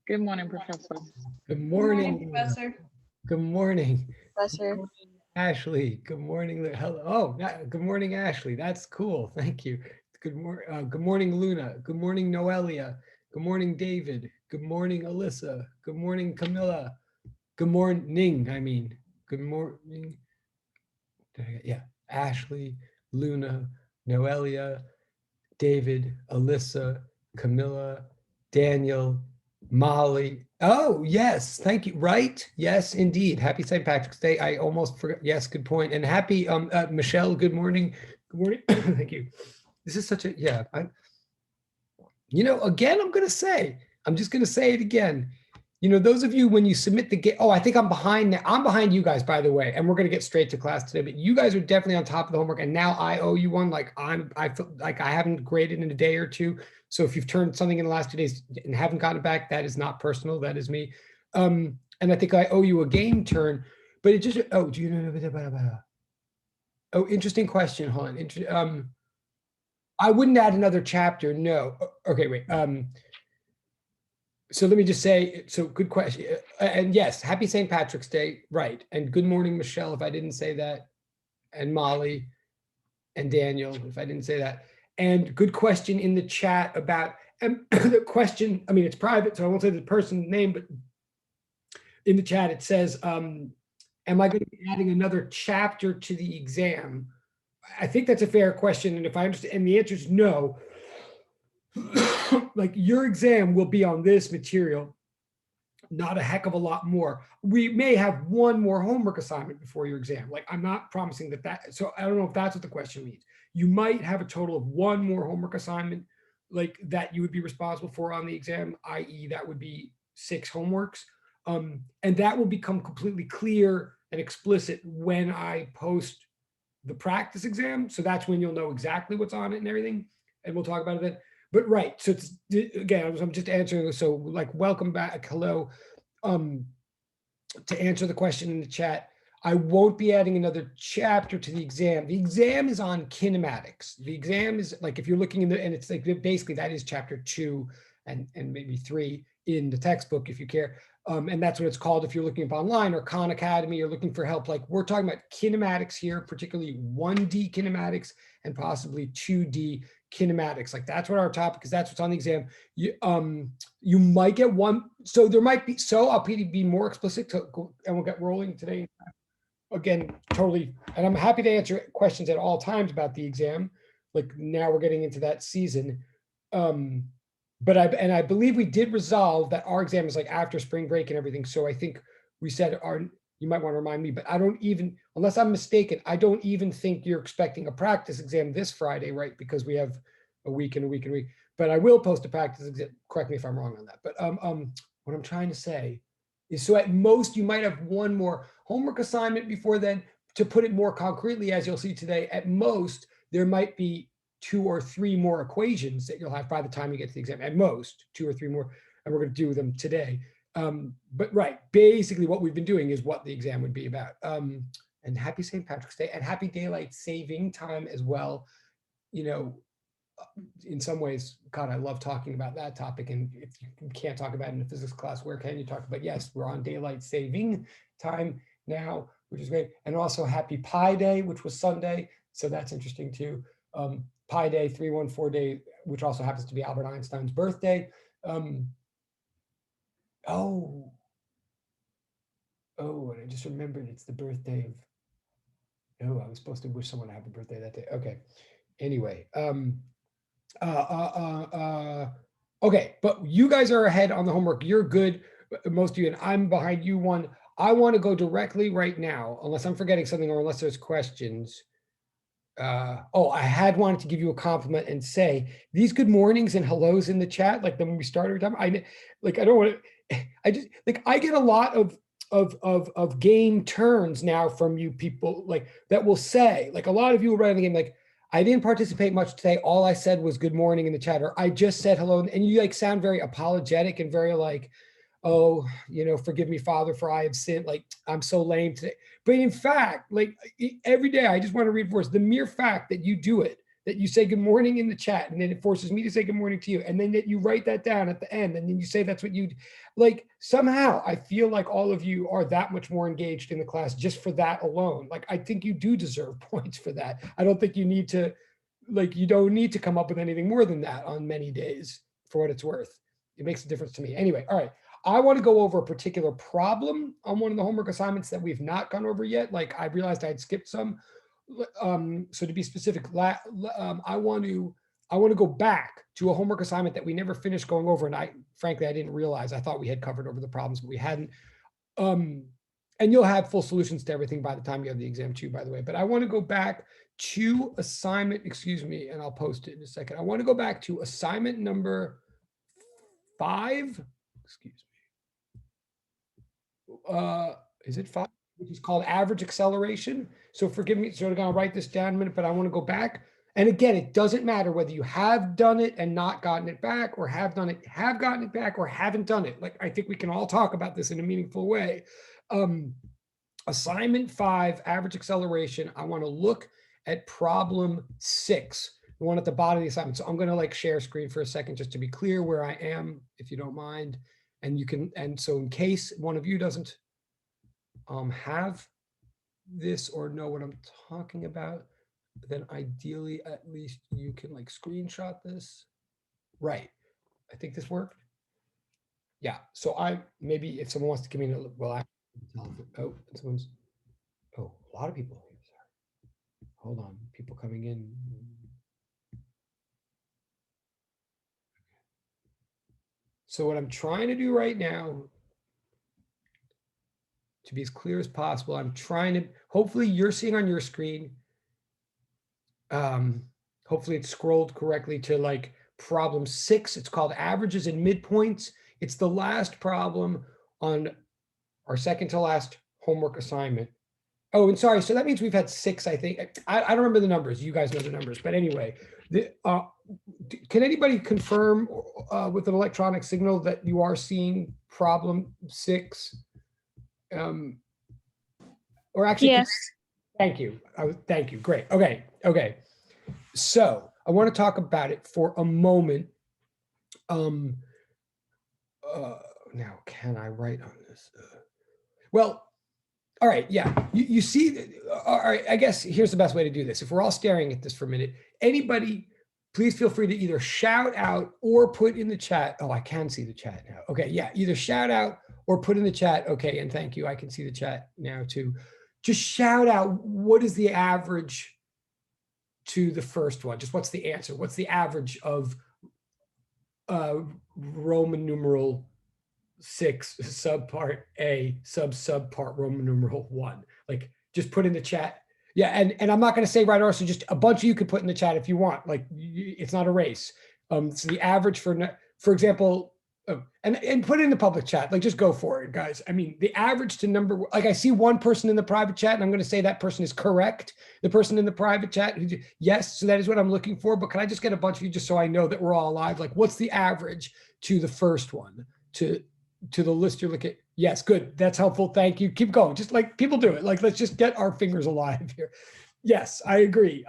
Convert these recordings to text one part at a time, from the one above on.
Good morning, Professor. Good Good morning, morning. Professor. Good morning. Professor. Ashley. Good morning. Hello. Oh, good morning, Ashley. That's cool. Thank you. Good morning, Luna. Good morning, Noelia. Good morning, David. Good morning, Alyssa. Good morning, Camilla. Good morning. Good morning. Yeah. Ashley, Luna, Noelia, David, Alyssa, Camilla, Daniel, Molly. Oh, yes. Thank you. Right. Yes, indeed. Happy St. Patrick's Day. I almost forgot. Yes, good point. And happy Michelle, good morning. Good morning. Thank you. This is such a, yeah. Again, I'm just going to say it again. Those of you, when you submit the game, oh, I think I'm behind now. I'm behind you guys, by the way, and we're going to get straight to class today, but you guys are definitely on top of the homework. And now I owe you one. I feel like I haven't graded in a day or two. So if you've turned something in the last 2 days and haven't gotten it back, that is not personal. That is me. And I think I owe you a game turn, but it just, oh, do you know? Oh, interesting question, hon. I wouldn't add another chapter. No. Okay, wait. So let me just say, so good question. And yes, happy St. Patrick's Day, right. And good morning, Michelle, if I didn't say that. And Molly and Daniel, if I didn't say that. And good question in the chat about, the question, I mean, it's private, so I won't say the person's name, but in the chat it says, am I going to be adding another chapter to the exam? I think that's a fair question. And if I understand, and the answer is no. Like your exam will be on this material, not a heck of a lot more. We may have one more homework assignment before your exam. Like I'm not promising that, so I don't know if that's what the question means. You might have a total of one more homework assignment like that you would be responsible for on the exam, i.e. that would be 6 homeworks. And that will become completely clear and explicit when I post the practice exam. So that's when you'll know exactly what's on it and everything. And we'll talk about it then. But right, so it's, again, I'm just answering. So like, welcome back, hello. To answer the question in the chat, I won't be adding another chapter to the exam. The exam is on kinematics. The exam is like, if you're looking in the, and it's like, basically that is chapter 2 and maybe 3 in the textbook, if you care. And that's what it's called if you're looking up online, or Khan Academy, you're looking for help. Like we're talking about kinematics here, particularly 1D kinematics and possibly 2D kinematics. Like that's what our topic is. That's what's on the exam. You might get one. So there might be, so I'll be more explicit and we'll get rolling today. Again, totally. And I'm happy to answer questions at all times about the exam. Like now we're getting into that season. But I believe we did resolve that our exam is like after spring break and everything. So I think we said you might want to remind me, but I don't even, unless I'm mistaken, I don't even think you're expecting a practice exam this Friday, right? Because we have a week and a week and a week, but I will post a practice exam. Correct me if I'm wrong on that. But what I'm trying to say is, so at most you might have one more homework assignment before then. To put it more concretely, as you'll see today, at most there might be 2 or 3 more equations that you'll have by the time you get to the exam. At most 2 or 3 more, and we're going to do them today. But right, basically what we've been doing is what the exam would be about. And happy St. Patrick's Day and happy daylight saving time as well. In some ways, God, I love talking about that topic. And if you can't talk about it in a physics class, where can you talk about? Yes, we're on daylight saving time now, which is great. And also happy Pi Day, which was Sunday. So that's interesting too. Pi Day, 314 Day, which also happens to be Albert Einstein's birthday. And I just remembered it's the birthday of, I was supposed to wish someone a happy birthday that day. Okay. Anyway, okay, but you guys are ahead on the homework. You're good, most of you, and I'm behind you one. I want to go directly right now, unless I'm forgetting something or unless there's questions. I had wanted to give you a compliment and say these good mornings and hellos in the chat, like when we start every time. I don't want to. I just like I get a lot of game turns now from you people, like that will say, like a lot of you will write in the game like, I didn't participate much today. All I said was good morning in the chat, or I just said hello, and you like sound very apologetic and very like, oh, forgive me, Father, for I have sinned. Like I'm so lame today. But in fact, like every day, I just want to reinforce the mere fact that you do it, that you say good morning in the chat, and then it forces me to say good morning to you, and then that you write that down at the end, and then you say that's what you like. Somehow I feel like all of you are that much more engaged in the class just for that alone. Like, I think you do deserve points for that. I don't think you need to, like, you don't need to come up with anything more than that on many days, for what it's worth. It makes a difference to me. Anyway, all right. I want to go over a particular problem on one of the homework assignments that we've not gone over yet. Like, I realized I had skipped some. So to be specific, I want to go back to a homework assignment that we never finished going over. And frankly, I didn't realize. I thought we had covered over the problems, but we hadn't. And you'll have full solutions to everything by the time you have the exam too, by the way. But I want to go back to assignment, excuse me, and I'll post it in a second. I want to go back to assignment number 5. Excuse me. Is it 5? Which is called average acceleration. So forgive me, so I'm going to write this down in a minute, but I want to go back. And again, it doesn't matter whether you have done it and not gotten it back, or have done it, have gotten it back, or haven't done it. Like, I think we can all talk about this in a meaningful way. Assignment 5, average acceleration. I want to look at problem 6, the one at the bottom of the assignment. So I'm going to like share screen for a second, just to be clear where I am, if you don't mind. And you can, and so in case one of you doesn't have this or know what I'm talking about, then ideally at least you can like screenshot this. Right. I think this worked. Yeah. So maybe if someone wants to give me a someone's, a lot of people. Sorry. Hold on. People coming in. So what I'm trying to do right now, to be as clear as possible, I'm trying to, hopefully you're seeing on your screen, hopefully it's scrolled correctly to like problem 6. It's called averages and midpoints. It's the last problem on our second to last homework assignment. Oh, and sorry, so that means we've had 6, I think. I don't remember the numbers. You guys know the numbers. But anyway, can anybody confirm with an electronic signal that you are seeing problem 6? Or actually, yes. Thank you. Thank you. Great. Okay. So I want to talk about it for a moment. Now, can I write on this? Well, all right. Yeah. You see, all right. I guess here's the best way to do this. If we're all staring at this for a minute, anybody, please feel free to either shout out or put in the chat. Oh, I can see the chat now. Okay. Yeah. Either shout out or put in the chat. Okay. And thank you. I can see the chat now too. Just shout out, what is the average to the first one? Just what's the answer? What's the average of Roman numeral 6 subpart A subpart Roman numeral 1? Like, just put in the chat. Yeah, and I'm not going to say right or so, just a bunch of you could put in the chat if you want. Like, it's not a race. So the average for example, and put it in the public chat. Like, just go for it, guys. I mean, the average to number, like, I see one person in the private chat, and I'm going to say that person is correct. The person in the private chat, yes, so that is what I'm looking for. But can I just get a bunch of you just so I know that we're all alive? Like, what's the average to the first one, to the list you're looking at? Yes, good. That's helpful. Thank you. Keep going. Just like people do it. Like, let's just get our fingers alive here. Yes, I agree.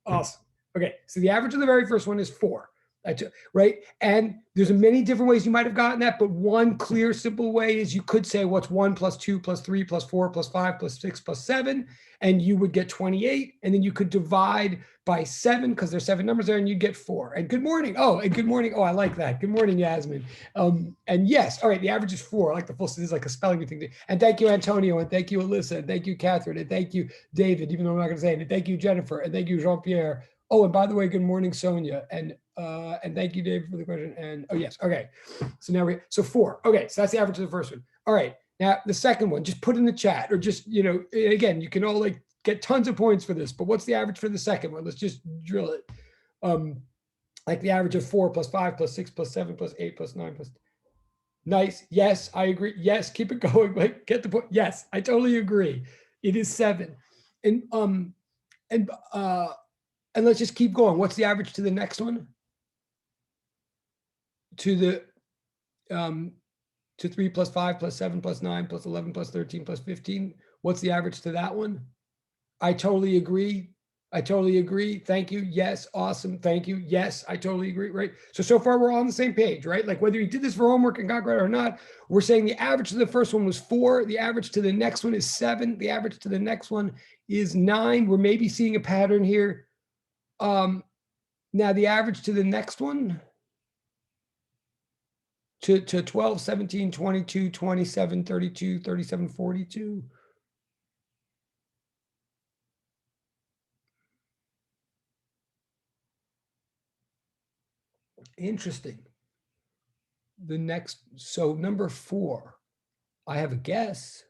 Awesome. Okay, so the average of the very first one is 4. Right? And there's many different ways you might have gotten that, but one clear, simple way is you could say what's 1 plus 2 plus 3 plus 4 plus 5 plus 6 plus 7, and you would get 28. And then you could divide by 7 because there's 7 numbers there, and you'd get 4. And good morning. Oh, and good morning. Oh, I like that. Good morning, Yasmin. And yes, all right, the average is 4. I like the full, this is like a spelling thing. And thank you, Antonio, and thank you, Alyssa, and thank you, Catherine, and thank you, David, even though I'm not going to say it, and thank you, Jennifer, and thank you, Jean-Pierre. Oh, and by the way, good morning, Sonia, and thank you, Dave, for the question. And oh yes, okay. So now so 4. Okay, so that's the average of the first one. All right, now the second one, just put in the chat, or just, again, you can all like get tons of points for this. But what's the average for the second one? Let's just drill it. Like the average of 4 plus 5 plus 6 plus 7 plus 8 plus 9 plus. Nice. Yes, I agree. Yes, keep it going. Like, get the point. Yes, I totally agree. It is 7. And let's just keep going. What's the average to the next one? To the to 3 plus 5 plus 7 plus 9 plus 11 plus 13 plus 15. What's the average to that one? I totally agree. I totally agree. Thank you. Yes. Awesome. Thank you. Yes. I totally agree. Right. So far we're all on the same page, right? Like whether you did this for homework and got credit or not, we're saying the average to the first one was 4. The average to the next one is 7. The average to the next one is 9. We're maybe seeing a pattern here. Now the average to the next one to 12, 17, 22, 27, 32, 37, 42. Interesting. The next, so number 4, I have a guess.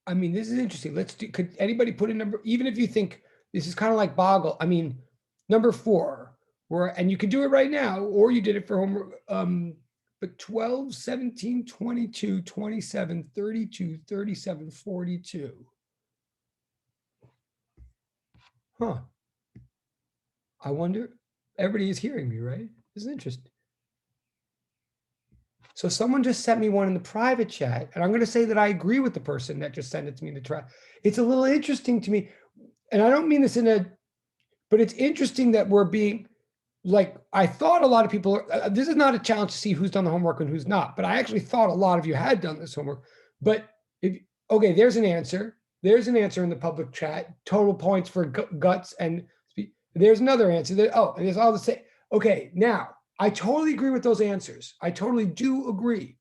I mean, this is interesting. Let's do, could anybody put a number, even if you think this is kind of like Boggle? I mean, number 4, where, and you can do it right now, or you did it for homework. But 12, 17, 22, 27, 32, 37, 42. Huh. I wonder, everybody is hearing me, right? This is interesting. So someone just sent me one in the private chat, and I'm going to say that I agree with the person that just sent it to me in the chat. It's a little interesting to me, and I don't mean this in a, but it's interesting that we're being like, I thought a lot of people are, this is not a challenge to see who's done the homework and who's not, but I actually thought a lot of you had done this homework. But if, okay, there's an answer. There's an answer in the public chat. Total points for guts and there's another answer. That, oh, and there's all the same. Okay, now I totally agree with those answers. I totally do agree.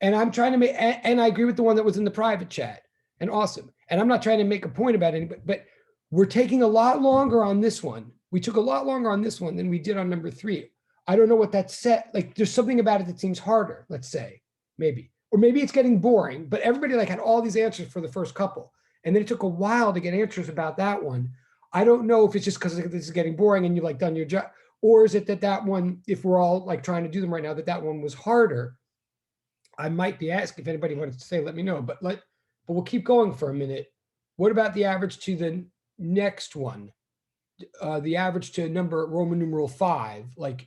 And I'm trying to make, and I agree with the one that was in the private chat. And awesome. And I'm not trying to make a point about it, but we're taking a lot longer on this one. We took a lot longer on this one than we did on number 3. I don't know what that set. Like, there's something about it that seems harder. Let's say, maybe, or maybe it's getting boring. But everybody like had all these answers for the first couple, and then it took a while to get answers about that one. I don't know if it's just because this is getting boring and you like done your job, or is it that that one, if we're all like trying to do them right now, that one was harder. I might be asked if anybody wants to say, let me know, but we'll keep going for a minute. What about the average to the next one? The average to number Roman numeral 5, like,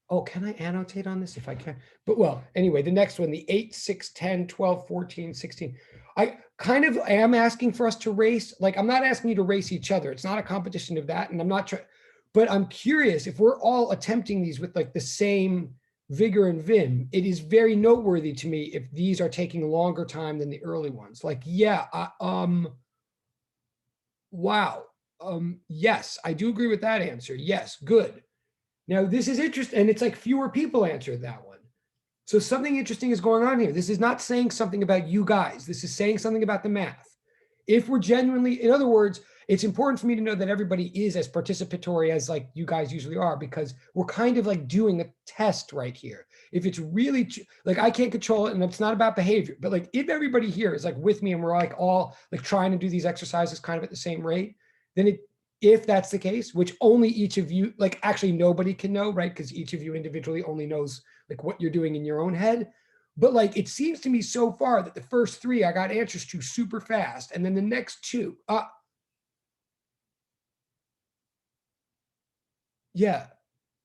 oh, can I annotate on this if I can? But well, anyway, the next one, the 8, 6, 10, 12, 14, 16. I kind of am asking for us to race. Like, I'm not asking you to race each other. It's not a competition of that. And I'm not trying, but I'm curious if we're all attempting these with like the same vigor and vim. It is very noteworthy to me if these are taking longer time than the early ones. Like, yeah, wow. Yes, I do agree with that answer. Yes, good. Now, this is interesting, and it's like fewer people answered that one. So something interesting is going on here. This is not saying something about you guys. This is saying something about the math. If we're genuinely, in other words, it's important for me to know that everybody is as participatory as like you guys usually are, because we're kind of like doing a test right here. If it's really like, I can't control it and it's not about behavior, but like if everybody here is like with me and we're like all like trying to do these exercises kind of at the same rate, then if that's the case, which only each of you, like actually nobody can know, right? Because each of you individually only knows like what you're doing in your own head. But like, it seems to me so far that the first 3 I got answers to super fast. And then the next 2, yeah.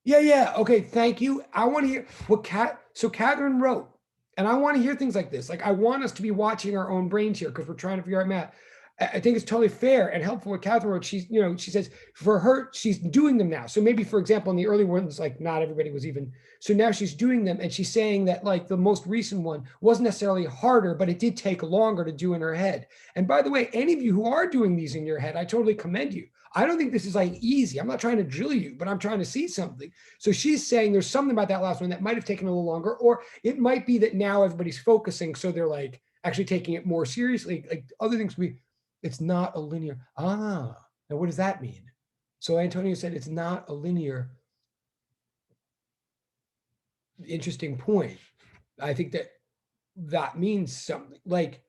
Yeah. Okay. Thank you. I want to hear what Catherine wrote, and I want to hear things like this. Like, I want us to be watching our own brains here because we're trying to figure out math. I think it's totally fair and helpful what Catherine wrote. She's, she says for her, she's doing them now. So maybe, for example, in the early ones, like not everybody was even, so now she's doing them. And she's saying that like the most recent one wasn't necessarily harder, but it did take longer to do in her head. And by the way, any of you who are doing these in your head, I totally commend you. I don't think this is like easy. I'm not trying to drill you, but I'm trying to see something. So she's saying there's something about that last one that might have taken a little longer, or it might be that now everybody's focusing. So they're like actually taking it more seriously. Like other things it's not a linear. Now what does that mean? So Antonio said it's not a linear. Interesting point. I think that means something. Like,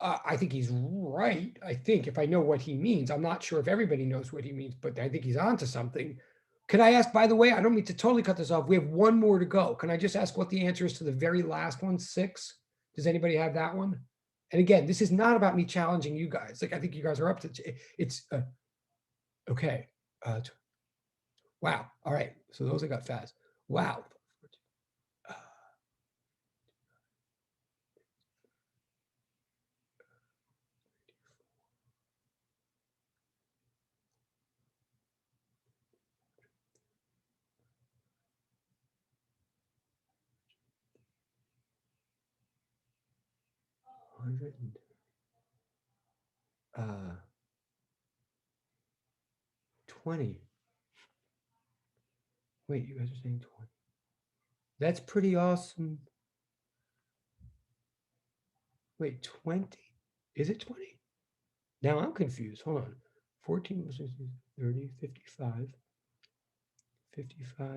I think he's right. I think if I know what he means, I'm not sure if everybody knows what he means, but I think he's onto something. Can I ask, by the way, I don't mean to totally cut this off. We have one more to go. Can I just ask what the answer is to the very last one, 6? Does anybody have that one? And again, this is not about me challenging you guys. Like, I think you guys are up to it's okay. Wow. All right. So those I got fast. Wow. 100 20. Wait, you guys are saying 20. That's pretty awesome. Wait, 20? Is it 20? Now I'm confused. Hold on. 14, 30, 55, 55,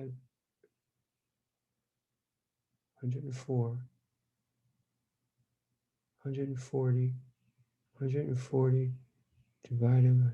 104, 140, 140 divided by.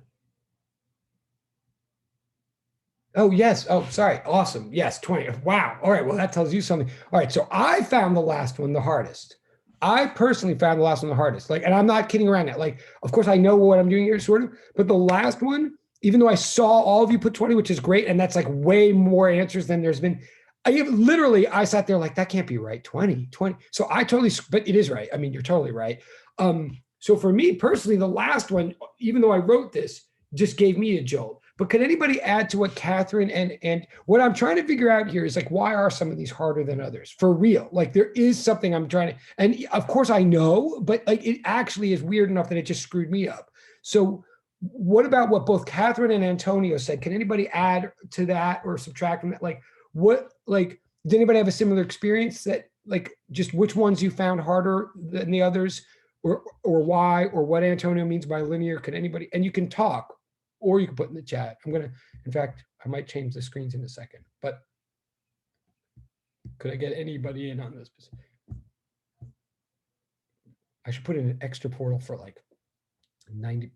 Oh, yes. Oh, sorry. Awesome. Yes, 20. Wow. All right. Well, that tells you something. All right. So I found the last one the hardest. I personally found the last one the hardest. Like, and I'm not kidding around now. Like, of course, I know what I'm doing here, sort of. But the last one, even though I saw all of you put 20, which is great, and that's like way more answers than there's been. I sat there like, that can't be right. 20, 20. So I totally, but it is right. I mean, you're totally right. So for me personally, the last one, even though I wrote this, just gave me a jolt. But can anybody add to what Catherine and what I'm trying to figure out here is like, why are some of these harder than others for real? Like there is something I'm trying to, and of course I know, but like it actually is weird enough that it just screwed me up. So what about what both Catherine and Antonio said? Can anybody add to that or subtract from that? Like what, like, did anybody have a similar experience that like just which ones you found harder than the others or why, or what Antonio means by linear? Can anybody, and you can talk or you can put in the chat. I'm going to, in fact, I might change the screens in a second, but could I get anybody in on this? I should put in an extra portal for like 90.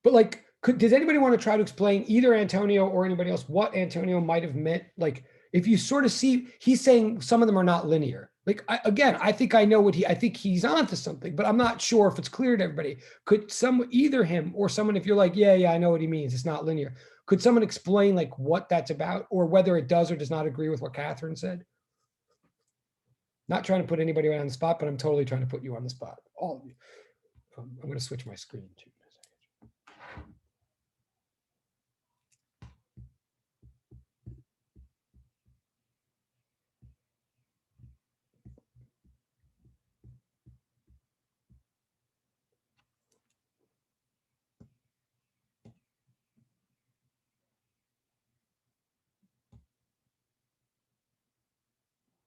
But like, does anybody want to try to explain, either Antonio or anybody else, what Antonio might have meant? Like, if you sort of see, he's saying some of them are not linear. Like, I think I know I think he's onto something, but I'm not sure if it's clear to everybody. Could either him or someone, if you're like, yeah, I know what he means, it's not linear. Could someone explain like what that's about, or whether it does or does not agree with what Catherine said? Not trying to put anybody on the spot, but I'm totally trying to put you on the spot, all of you. I'm going to switch my screen too.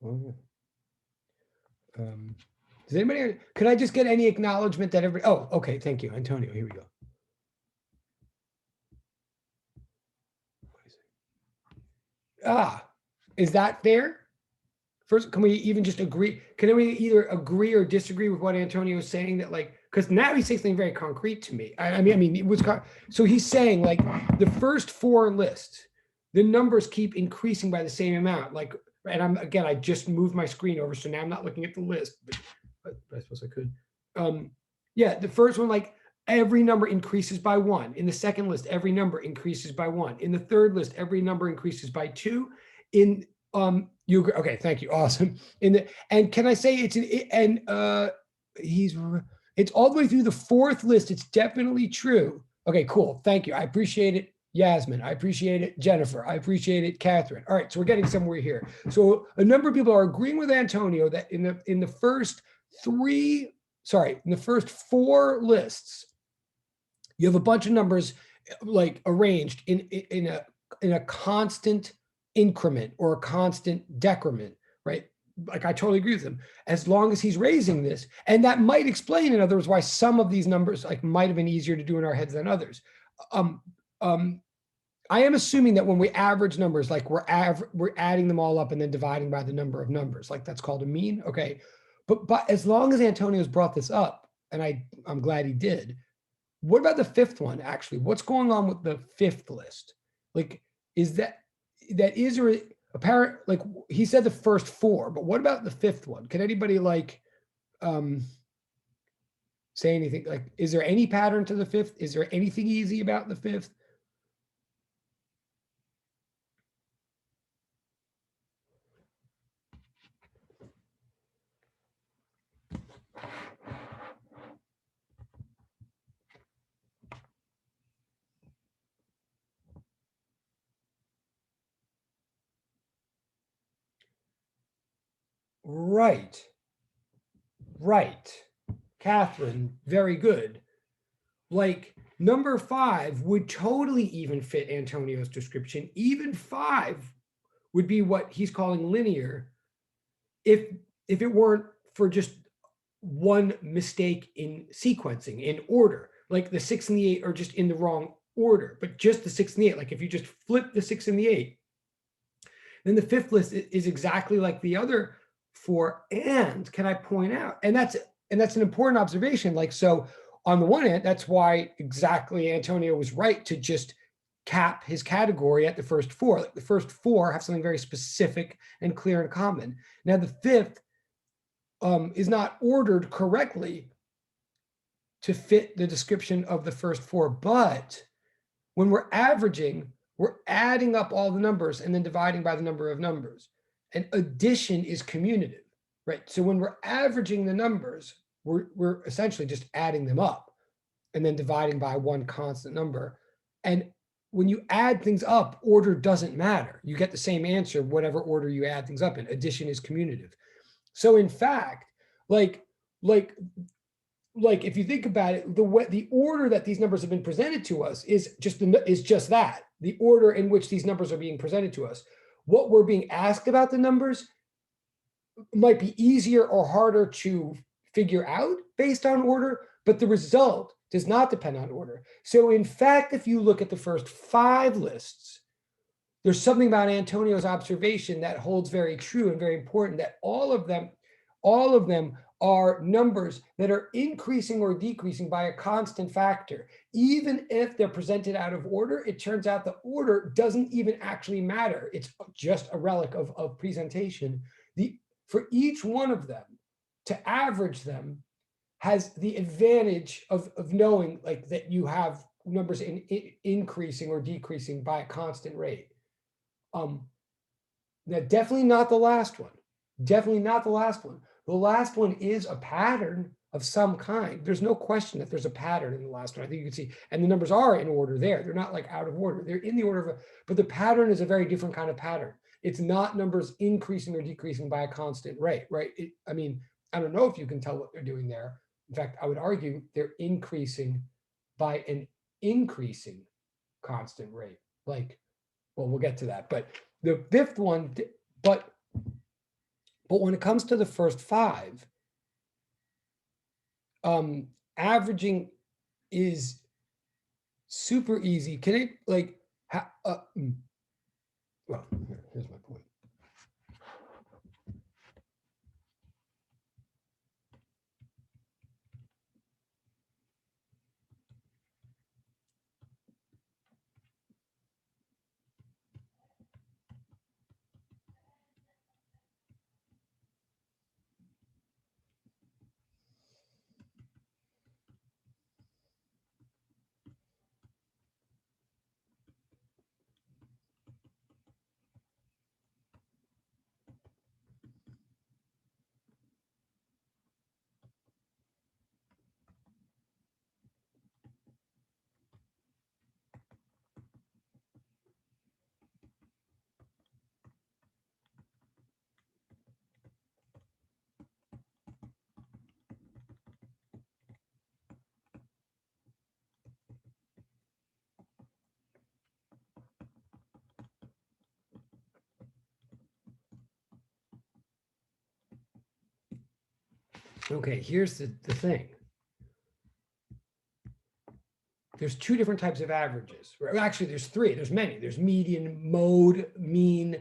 Oh, yeah. Does anybody, could I just get any acknowledgement that everybody, oh, okay, thank you, Antonio, here we go. Is that fair? First, can we even just agree? Can we either agree or disagree with what Antonio is saying, that like, because now he's saying something very concrete to me. I mean, it was, so he's saying like the first four lists, the numbers keep increasing by the same amount. Like, and I just moved my screen over, so now I'm not looking at the list, but I suppose I could. Yeah, the first one, like every number increases by one. In the second list, every number increases by one. In the third list, every number increases by two. In you agree? Okay, thank you. Awesome. And can I say it's it's all the way through the fourth list. It's definitely true. Okay, cool. Thank you. I appreciate it. Yasmin, I appreciate it. Jennifer, I appreciate it. Catherine. All right, so we're getting somewhere here. So a number of people are agreeing with Antonio that in the first in the first four lists, you have a bunch of numbers like arranged in a constant increment or a constant decrement, right? Like I totally agree with him. As long as he's raising this, and that might explain, in other words, why some of these numbers like might have been easier to do in our heads than others. I am assuming that when we average numbers, like we're adding them all up and then dividing by the number of numbers, like that's called a mean. Okay, but as long as Antonio's brought this up, and I'm glad he did. What about the fifth one? Actually, what's going on with the fifth list? Like, is that is or apparent? Like he said, the first four, but what about the fifth one? Can anybody like say anything? Like, is there any pattern to the fifth? Is there anything easy about the fifth? Right. Right. Catherine, very good. Like number 5 would totally even fit Antonio's description. Even 5 would be what he's calling linear if it weren't for just one mistake in sequencing, in order. Like the 6 and the 8 are just in the wrong order, but just the 6 and the 8. Like if you just flip the 6 and the 8, then the 5th list is exactly like the other 4. And can I point out, and that's an important observation. Like, so on the one hand, that's why exactly Antonio was right to just cap his category at the first 4. Like the first 4 have something very specific and clear and common. Now the 5th is not ordered correctly to fit the description of the first 4, but when we're averaging, we're adding up all the numbers and then dividing by the number of numbers. And addition is commutative, right? So when we're averaging the numbers, we're essentially just adding them up and then dividing by one constant number. And when you add things up, order doesn't matter. You get the same answer, whatever order you add things up in. Addition is commutative. So in fact, like if you think about it, the order that these numbers have been presented to us is just that, the order in which these numbers are being presented to us. What we're being asked about the numbers might be easier or harder to figure out based on order, but the result does not depend on order. So in fact, if you look at the first 5 lists, there's something about Antonio's observation that holds very true and very important, that all of them are numbers that are increasing or decreasing by a constant factor. Even if they're presented out of order, it turns out the order doesn't even actually matter. It's just a relic of presentation. For each one of them, to average them has the advantage of knowing like that you have numbers increasing or decreasing by a constant rate. Now, definitely not the last one. Definitely not the last one. The last one is a pattern of some kind. There's no question that there's a pattern in the last one. I think you can see, and the numbers are in order there. They're not like out of order. They're in the order of, but the pattern is a very different kind of pattern. It's not numbers increasing or decreasing by a constant rate, right? I mean, I don't know if you can tell what they're doing there. In fact, I would argue they're increasing by an increasing constant rate. Like, well, we'll get to that. But the 5th one, but when it comes to the first 5, averaging is super easy. Can it like, well, here's my point. Okay, here's the thing. There's 2 different types of averages. Actually, there's 3. There's many. There's median, mode, mean,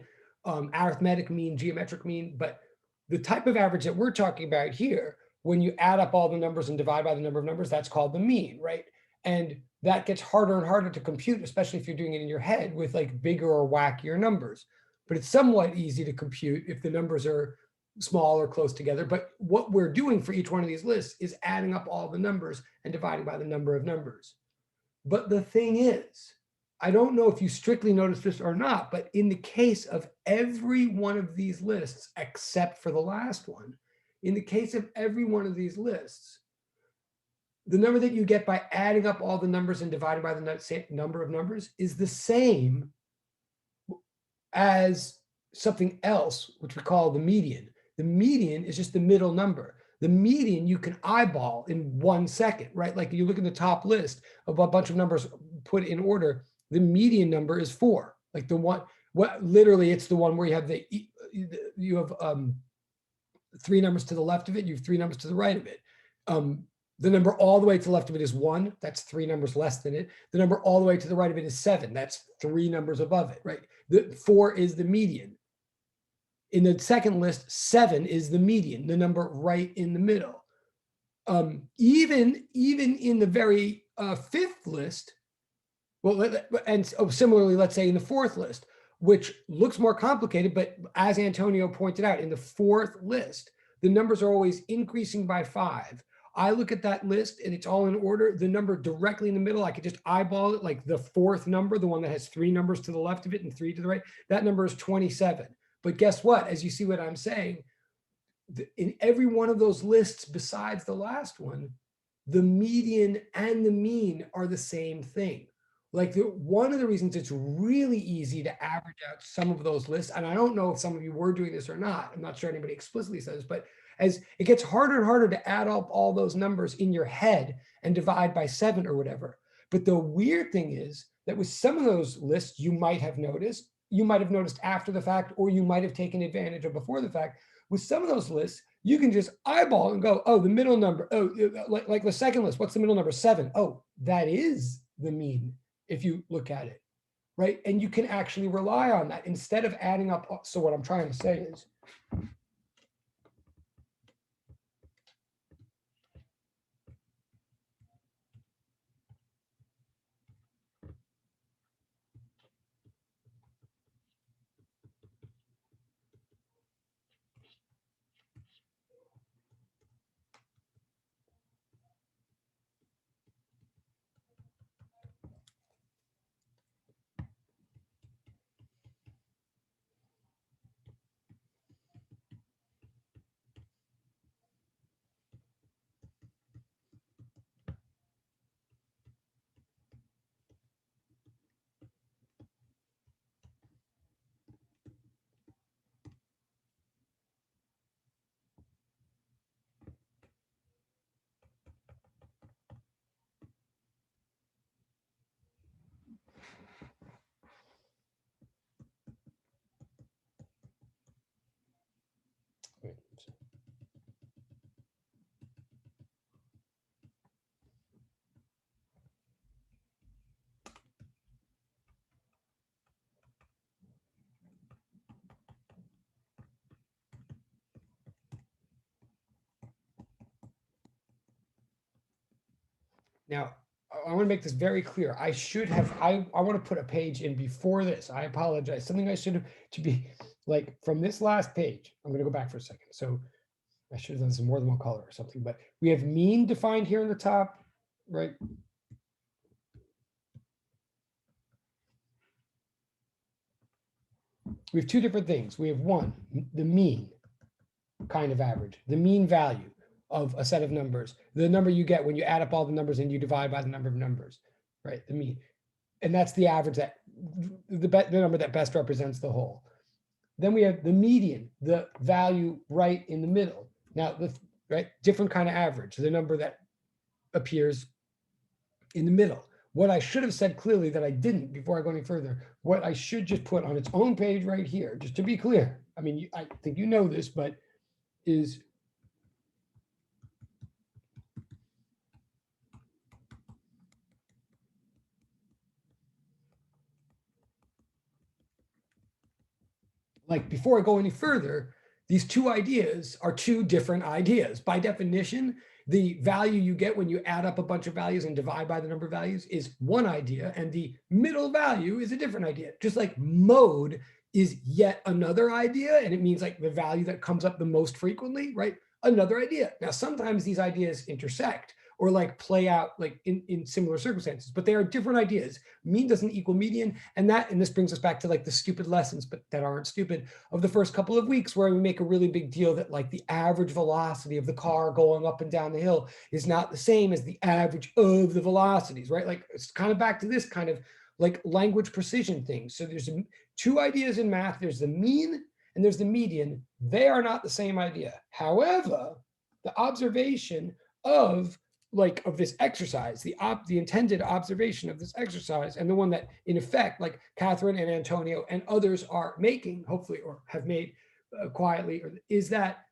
arithmetic mean, geometric mean. But the type of average that we're talking about here, when you add up all the numbers and divide by the number of numbers, that's called the mean, right? And that gets harder and harder to compute, especially if you're doing it in your head with like bigger or wackier numbers. But it's somewhat easy to compute if the numbers are small or close together. But what we're doing for each one of these lists is adding up all the numbers and dividing by the number of numbers. But the thing is, I don't know if you strictly noticed this or not, but in the case of every one of these lists, except for the last one, in the case of every one of these lists, the number that you get by adding up all the numbers and dividing by the number of numbers is the same as something else, which we call the median. The median is just the middle number. The median you can eyeball in 1 second, right? Like you look at the top list of a bunch of numbers put in order, the median number is 4. Like the one, what literally it's the one where you have you have 3 numbers to the left of it, you have 3 numbers to the right of it. The number all the way to the left of it is 1. That's 3 numbers less than it. The number all the way to the right of it is 7. That's 3 numbers above it, right? The 4 is the median. In the second list, 7 is the median, the number right in the middle. Even in the very fifth list, well, and similarly, let's say in the fourth list, which looks more complicated, but as Antonio pointed out, in the fourth list, the numbers are always increasing by 5. I look at that list and it's all in order. The number directly in the middle, I could just eyeball it, like the fourth number, the one that has 3 numbers to the left of it and 3 to the right, that number is 27. But guess what? As you see what I'm saying, in every one of those lists besides the last one, the median and the mean are the same thing. Like one of the reasons it's really easy to average out some of those lists, and I don't know if some of you were doing this or not, I'm not sure anybody explicitly says, but as it gets harder and harder to add up all those numbers in your head and divide by 7 or whatever. But the weird thing is that with some of those lists, you might have noticed after the fact, or you might have taken advantage of before the fact. With some of those lists, you can just eyeball and go, oh, the middle number, oh, like the second list, what's the middle number? 7. Oh, that is the mean if you look at it, right? And you can actually rely on that instead of adding up. So what I'm trying to say is, now, I want to make this very clear. I should have, I want to put a page in before this. I apologize. Something I should have, to be like from this last page. I'm going to go back for a second. So I should have done some more than one color or something, but we have mean defined here in the top, right? We have 2 different things. We have one, the mean kind of average, the mean value of a set of numbers, the number you get when you add up all the numbers and you divide by the number of numbers, right? The mean. And that's the average, that the number that best represents the whole. Then we have the median, the value right in the middle. Now, right, different kind of average, the number that appears in the middle. What I should have said clearly that I didn't before I go any further, what I should just put on its own page right here, just to be clear. I mean, I think you know this, but is like, before I go any further, these 2 ideas are 2 different ideas. By definition, the value you get when you add up a bunch of values and divide by the number of values is one idea, and the middle value is a different idea. Just like mode is yet another idea, and it means like the value that comes up the most frequently, right? Another idea. Now, sometimes these ideas intersect or like play out like in similar circumstances, but they are different ideas. Mean doesn't equal median. And this brings us back to like the stupid lessons, but that aren't stupid, of the first couple of weeks, where we make a really big deal that like the average velocity of the car going up and down the hill is not the same as the average of the velocities, right? Like it's kind of back to this kind of like language precision thing. So there's 2 ideas in math. There's the mean and there's the median. They are not the same idea. However, the observation of of this exercise, the intended observation of this exercise, and the one that in effect, like Catherine and Antonio and others are making, hopefully, or have made quietly, is that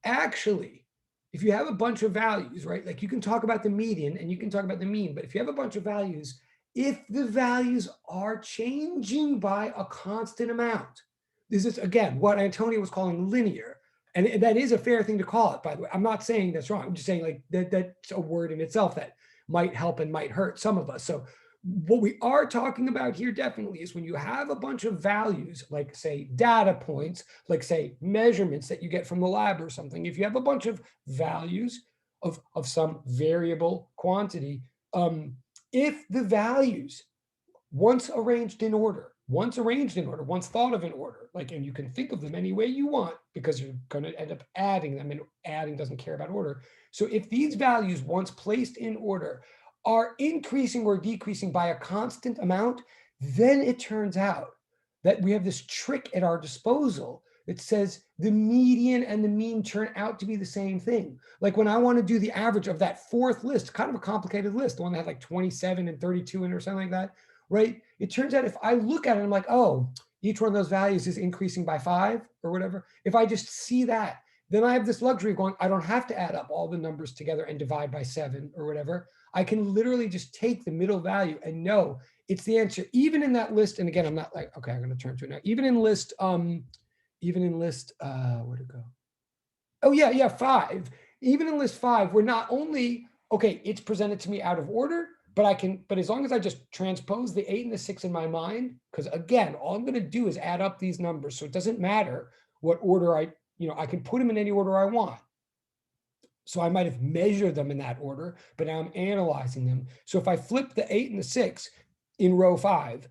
actually, if you have a bunch of values, right, like you can talk about the median and you can talk about the mean, but if you have a bunch of values, if the values are changing by a constant amount, this is again what Antonio was calling linear. And that is a fair thing to call it, by the way. I'm not saying that's wrong. I'm just saying like that's a word in itself that might help and might hurt some of us. So what we are talking about here definitely is when you have a bunch of values, like say data points, like say measurements that you get from the lab or something. If you have a bunch of values of some variable quantity, if the values once arranged in order, once thought of in order, like, and you can think of them any way you want because you're going to end up adding them, and adding doesn't care about order. So if these values, once placed in order, are increasing or decreasing by a constant amount, then it turns out that we have this trick at our disposal that says the median and the mean turn out to be the same thing. Like when I want to do the average of that fourth list, kind of a complicated list, the one that had like 27 and 32 in or something like that, right? It turns out if I look at it, I'm like, oh, each one of those values is increasing by 5 or whatever. If I just see that, then I have this luxury of going, I don't have to add up all the numbers together and divide by 7 or whatever. I can literally just take the middle value and know it's the answer, even in that list. And again, I'm not like, okay, I'm going to turn to it now. Even in list, where'd it go? Oh yeah, 5. Even in list 5, we're not only, okay, it's presented to me out of order, but as long as I just transpose the 8 and the 6 in my mind, because again, all I'm going to do is add up these numbers. So it doesn't matter what order I can put them in any order I want. So I might have measured them in that order, but now I'm analyzing them. So if I flip the 8 and the 6 in row 5,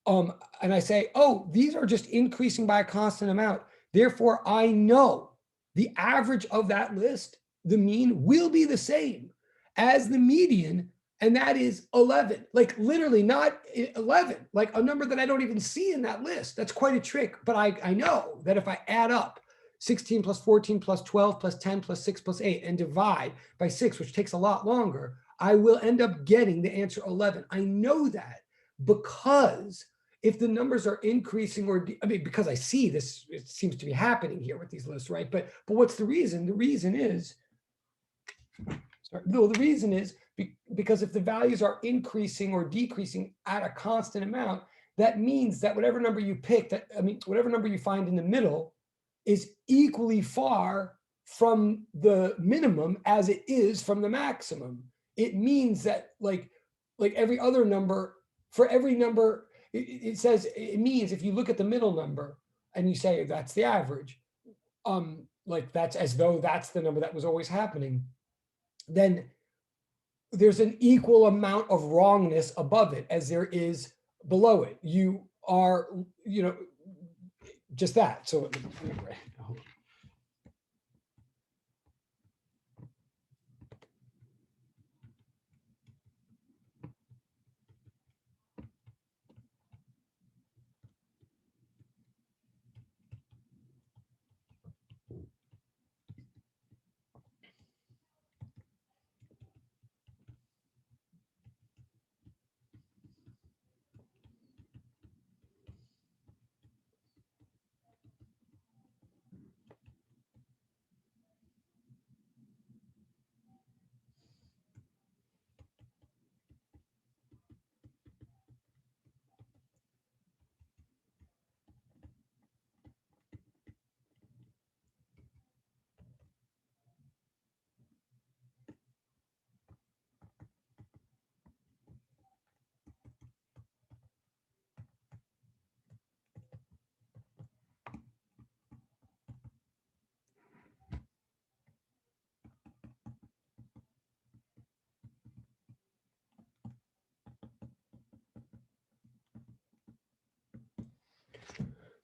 and I say, oh, these are just increasing by a constant amount. Therefore, I know the average of that list, the mean, will be the same as the median, and that is 11. Like literally not 11, like a number that I don't even see in that list. That's quite a trick, but I know that if I add up 16 plus 14 plus 12 plus 10 plus 6 plus 8 and divide by 6, which takes a lot longer, I will end up getting the answer 11. I know that because if the numbers are increasing because I see this, it seems to be happening here with these lists, right? But what's the reason? The reason is because if the values are increasing or decreasing at a constant amount, that means that whatever number you pick, whatever number you find in the middle is equally far from the minimum as it is from the maximum. It means that like every other number, for every number, it says, it means if you look at the middle number and you say that's the average, like that's as though that's the number that was always happening, then there's an equal amount of wrongness above it as there is below it. You are, just that. So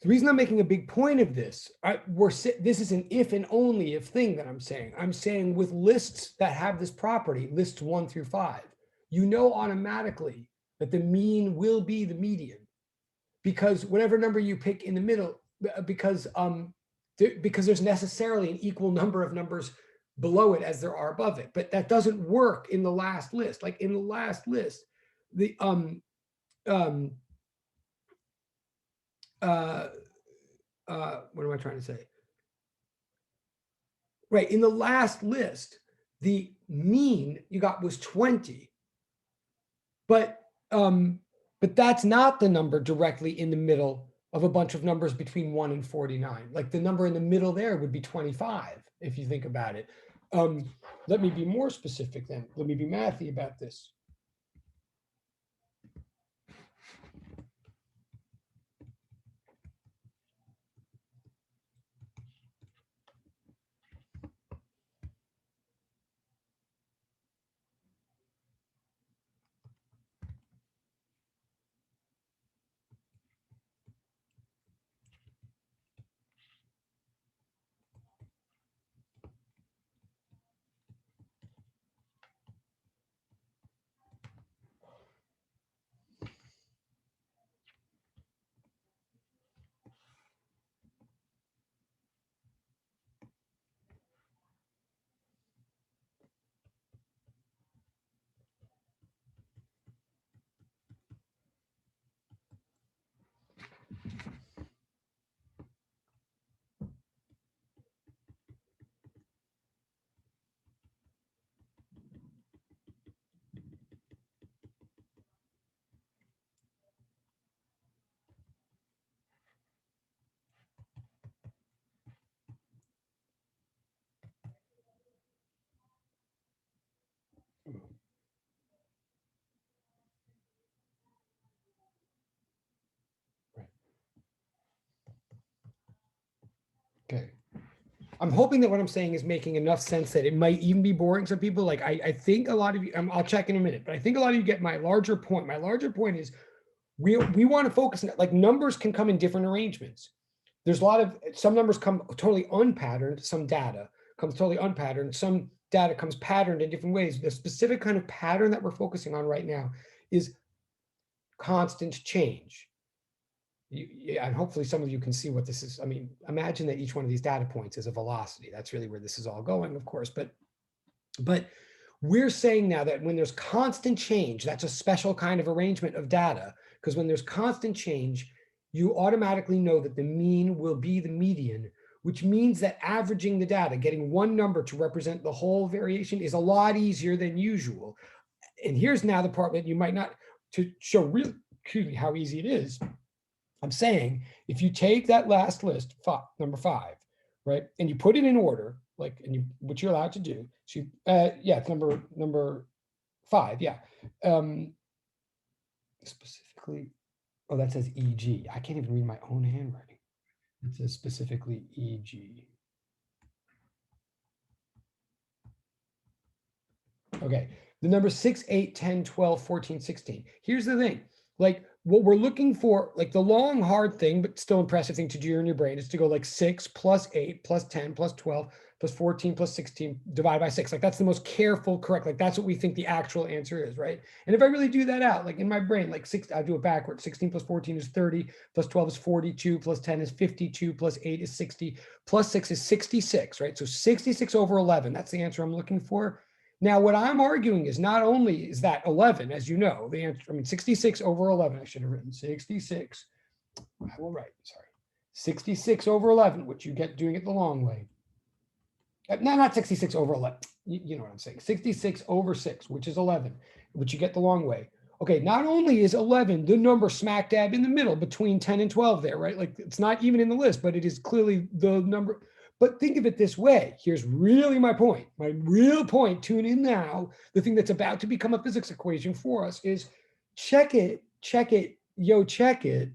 the reason I'm making a big point of this, this is an if and only if thing that I'm saying. I'm saying with lists that have this property, lists 1 through 5, you know automatically that the mean will be the median, because whatever number you pick in the middle, because there's necessarily an equal number of numbers below it as there are above it. But that doesn't work in the last list. Like in the last list, the um what am I trying to say? Right, in the last list, the mean you got was 20, but that's not the number directly in the middle of a bunch of numbers between 1 and 49. Like the number in the middle there would be 25 if you think about it. Let me be more specific then. Let me be mathy about this. Okay. I'm hoping that what I'm saying is making enough sense that it might even be boring some people. Like I think a lot of you, I'll check in a minute, but I think a lot of you get my larger point. My larger point is we want to focus on like numbers can come in different arrangements. There's a lot of some numbers come totally unpatterned, some data comes totally unpatterned, some data comes patterned in different ways. The specific kind of pattern that we're focusing on right now is constant change. And hopefully some of you can see what this is. I mean, imagine that each one of these data points is a velocity. That's really where this is all going, of course. But we're saying now that when there's constant change, that's a special kind of arrangement of data, because when there's constant change, you automatically know that the mean will be the median, which means that averaging the data, getting one number to represent the whole variation is a lot easier than usual. And here's now the part that you might not, to show really, excuse me, how easy it is. I'm saying if you take that last list, number 5, right, and you put it in order, like, and you, what you're allowed to do. So, yeah, it's number 5, yeah. Specifically, oh, that says EG. I can't even read my own handwriting. It says specifically EG. Okay, the number 6, 8, 10, 12, 14, 16. Here's the thing, like what we're looking for, like the long, hard thing, but still impressive thing to do in your brain is to go like 6 plus 8 plus 10 plus 12 plus 14 plus 16 divided by 6. Like that's the most careful, correct. Like that's what we think the actual answer is, right? And if I really do that out, like in my brain, like 6, I do it backwards. 16 plus 14 is 30, plus 12 is 42, plus 10 is 52, plus 8 is 60, plus 6 is 66, right? So 66 over 11, that's the answer I'm looking for. Now, what I'm arguing is not only is that 11, as you know, the answer, I mean, 66 over 11, I should have written 66. I will write, sorry. 66 over 11, which you get doing it the long way. No, not 66 over 11. You know what I'm saying. 66 over 6, which is 11, which you get the long way. Okay, not only is 11 the number smack dab in the middle between 10 and 12 there, right? Like it's not even in the list, but it is clearly the number. But think of it this way. Here's really my point. My real point, tune in now. The thing that's about to become a physics equation for us is check it, check it, check it.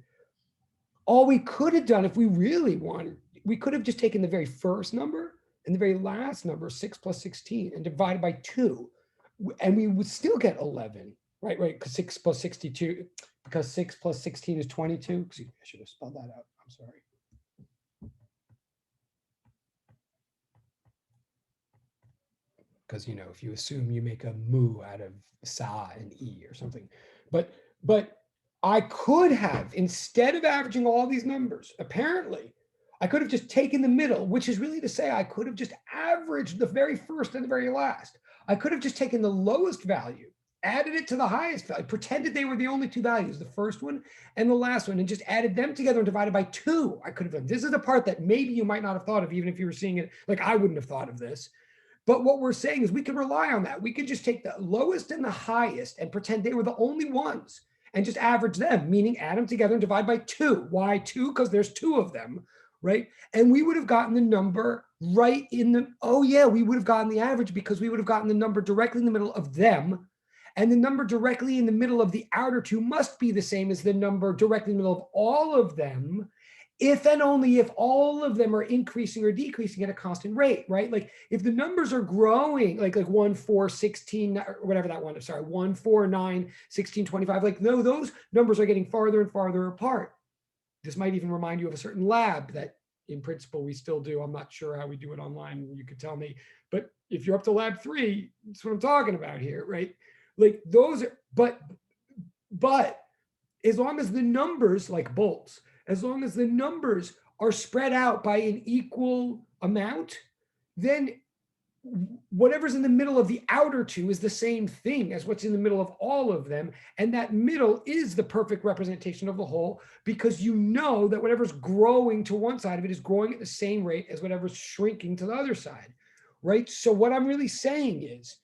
All we could have done if we really wanted, we could have just taken the very first number and the very last number, 6 plus 16, and divided by 2. And we would still get 11, right? Right, because 6 plus 62, because 6 plus 16 is 22. I should have spelled that out. I'm sorry. Because if you assume you make a mu out of sa and e or something, but I could have, instead of averaging all these numbers, apparently I could have just taken the middle, which is really to say I could have just averaged the very first and the very last. I could have just taken the lowest value, added it to the highest value, pretended they were the only two values, the first one and the last one, and just added them together and divided by 2. I could have done. This is the part that maybe you might not have thought of, even if you were seeing it. Like I wouldn't have thought of this. But what we're saying is we can rely on that. We could just take the lowest and the highest and pretend they were the only ones and just average them, meaning add them together and divide by 2. Why 2? Because there's 2 of them, right? And we would have gotten the number right in the, oh yeah, we would have gotten the average because we would have gotten the number directly in the middle of them. And the number directly in the middle of the outer 2 must be the same as the number directly in the middle of all of them, if and only if all of them are increasing or decreasing at a constant rate, right? Like if the numbers are growing, like 1, 4, 16, or whatever that one, sorry, 1, 4, 9, 16, 25, like no, those numbers are getting farther and farther apart. This might even remind you of a certain lab that in principle we still do. I'm not sure how we do it online. You could tell me, but if you're up to lab 3, that's what I'm talking about here, right? Like those are, but as long as the numbers, like bolts, as long as the numbers are spread out by an equal amount, then whatever's in the middle of the outer 2 is the same thing as what's in the middle of all of them. And that middle is the perfect representation of the whole, because you know that whatever's growing to one side of it is growing at the same rate as whatever's shrinking to the other side, right? So what I'm really saying is,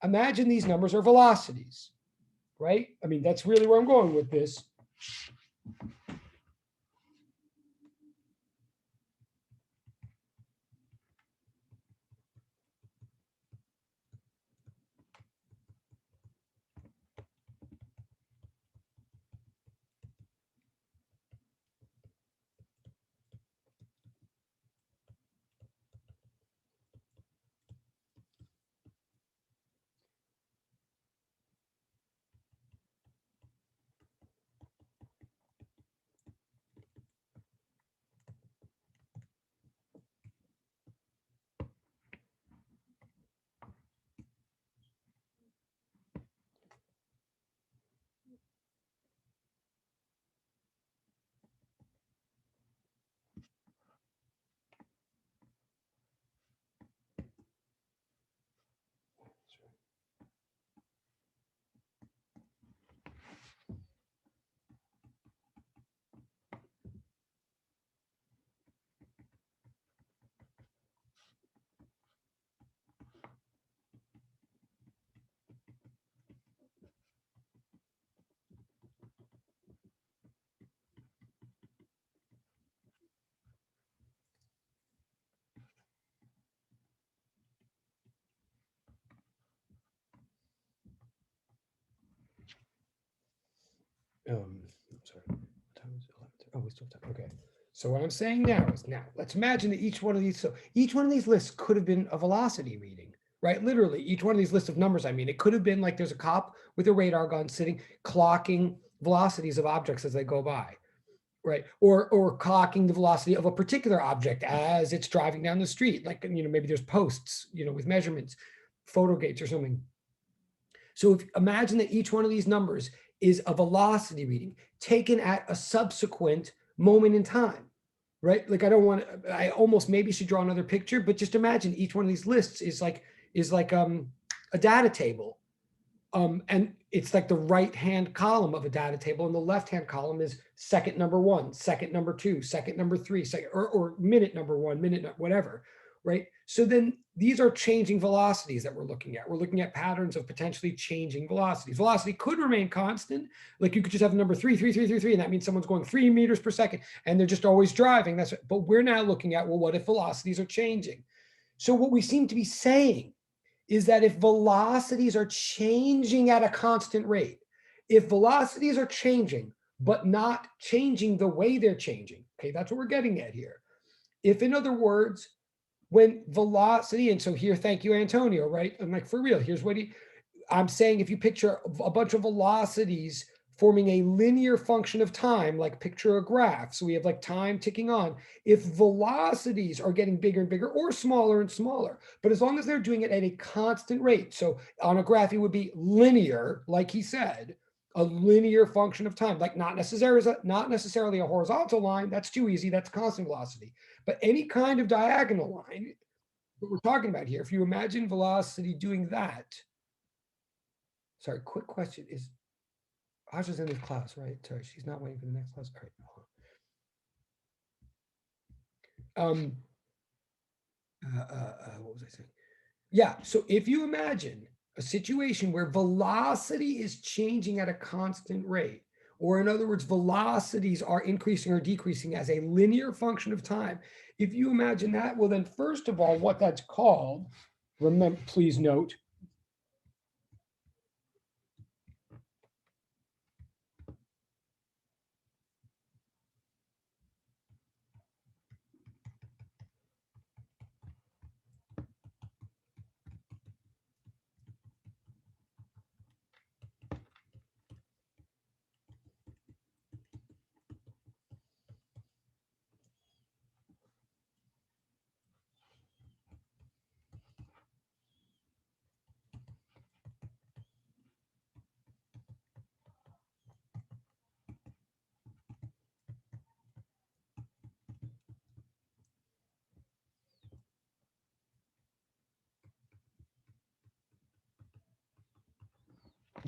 imagine these numbers are velocities, right? I mean, that's really where I'm going with this. I'm sorry. What time is it? 11? Oh, we still have time. Okay. So what I'm saying now is, now let's imagine that each one of these, so each one of these lists could have been a velocity reading, right? Literally, each one of these lists of numbers, I mean, it could have been like there's a cop with a radar gun sitting clocking velocities of objects as they go by, right? Or clocking the velocity of a particular object as it's driving down the street. Like, maybe there's posts, with measurements, photo gates or something. So imagine that each one of these numbers is a velocity reading taken at a subsequent moment in time, right? Like I almost maybe should draw another picture, but just imagine each one of these lists is like a data table. And it's like the right-hand column of a data table, and the left-hand column is second number 1, second number 2, second number 3, second or minute number 1, minute whatever, right? So then these are changing velocities that we're looking at. We're looking at patterns of potentially changing velocities. Velocity could remain constant. Like you could just have a number 3, 3, 3, 3, 3, and that means someone's going 3 meters per second, and they're just always driving. But we're now looking at, well, what if velocities are changing? So what we seem to be saying is that if velocities are changing at a constant rate, if velocities are changing, but not changing the way they're changing, okay, that's what we're getting at here. If, in other words, when velocity, and so here, thank you, Antonio, right? I'm like, for real, here's what I'm saying, if you picture a bunch of velocities forming a linear function of time, like picture a graph. So we have like time ticking on. If velocities are getting bigger and bigger or smaller and smaller, but as long as they're doing it at a constant rate. So on a graph, it would be linear, like he said, a linear function of time, like not necessarily a horizontal line. That's too easy. That's constant velocity. But any kind of diagonal line, what we're talking about here, if you imagine velocity doing that, sorry, quick question is, Aja's in this class, right? Sorry, she's not waiting for the next class. All right. What was I saying? Yeah, so if you imagine a situation where velocity is changing at a constant rate, or in other words, velocities are increasing or decreasing as a linear function of time, if you imagine that, well, then first of all, what that's called, remember, please note,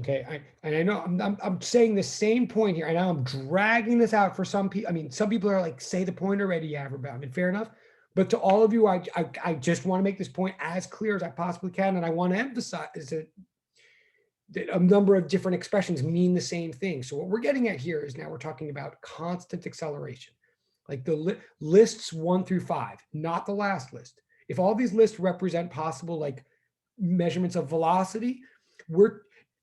okay, and I know I'm saying the same point here. I know I'm dragging this out for some people. I mean, some people are like, say the point already, Yaverbaum, and fair enough. But to all of you, I just want to make this point as clear as I possibly can, and I want to emphasize that a number of different expressions mean the same thing. So what we're getting at here is now we're talking about constant acceleration, like the lists 1 through 5, not the last list. If all these lists represent possible like measurements of velocity,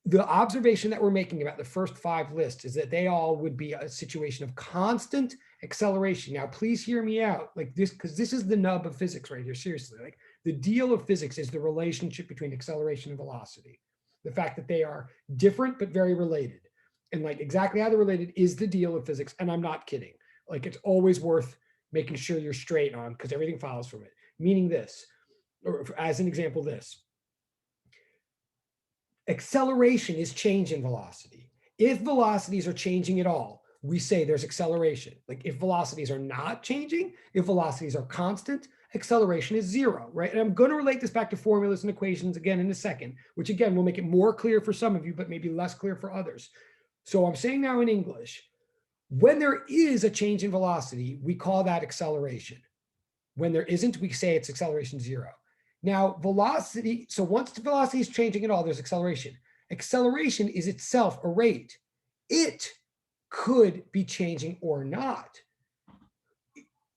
the observation that we're making about the first 5 lists is that they all would be a situation of constant acceleration. Now, please hear me out like this, because this is the nub of physics right here. Seriously, like the deal of physics is the relationship between acceleration and velocity. The fact that they are different but very related. And like exactly how they're related is the deal of physics. And I'm not kidding. Like it's always worth making sure you're straight on because everything follows from it. Meaning this, or as an example, this. Acceleration is change in velocity. If velocities are changing at all, we say there's acceleration. Like if velocities are not changing, if velocities are constant, acceleration is 0, right? And I'm going to relate this back to formulas and equations again in a second, which again will make it more clear for some of you, but maybe less clear for others. So I'm saying now in English, when there is a change in velocity, we call that acceleration. When there isn't, we say it's acceleration 0. Now, velocity, so once the velocity is changing at all, there's acceleration. Acceleration is itself a rate. It could be changing or not.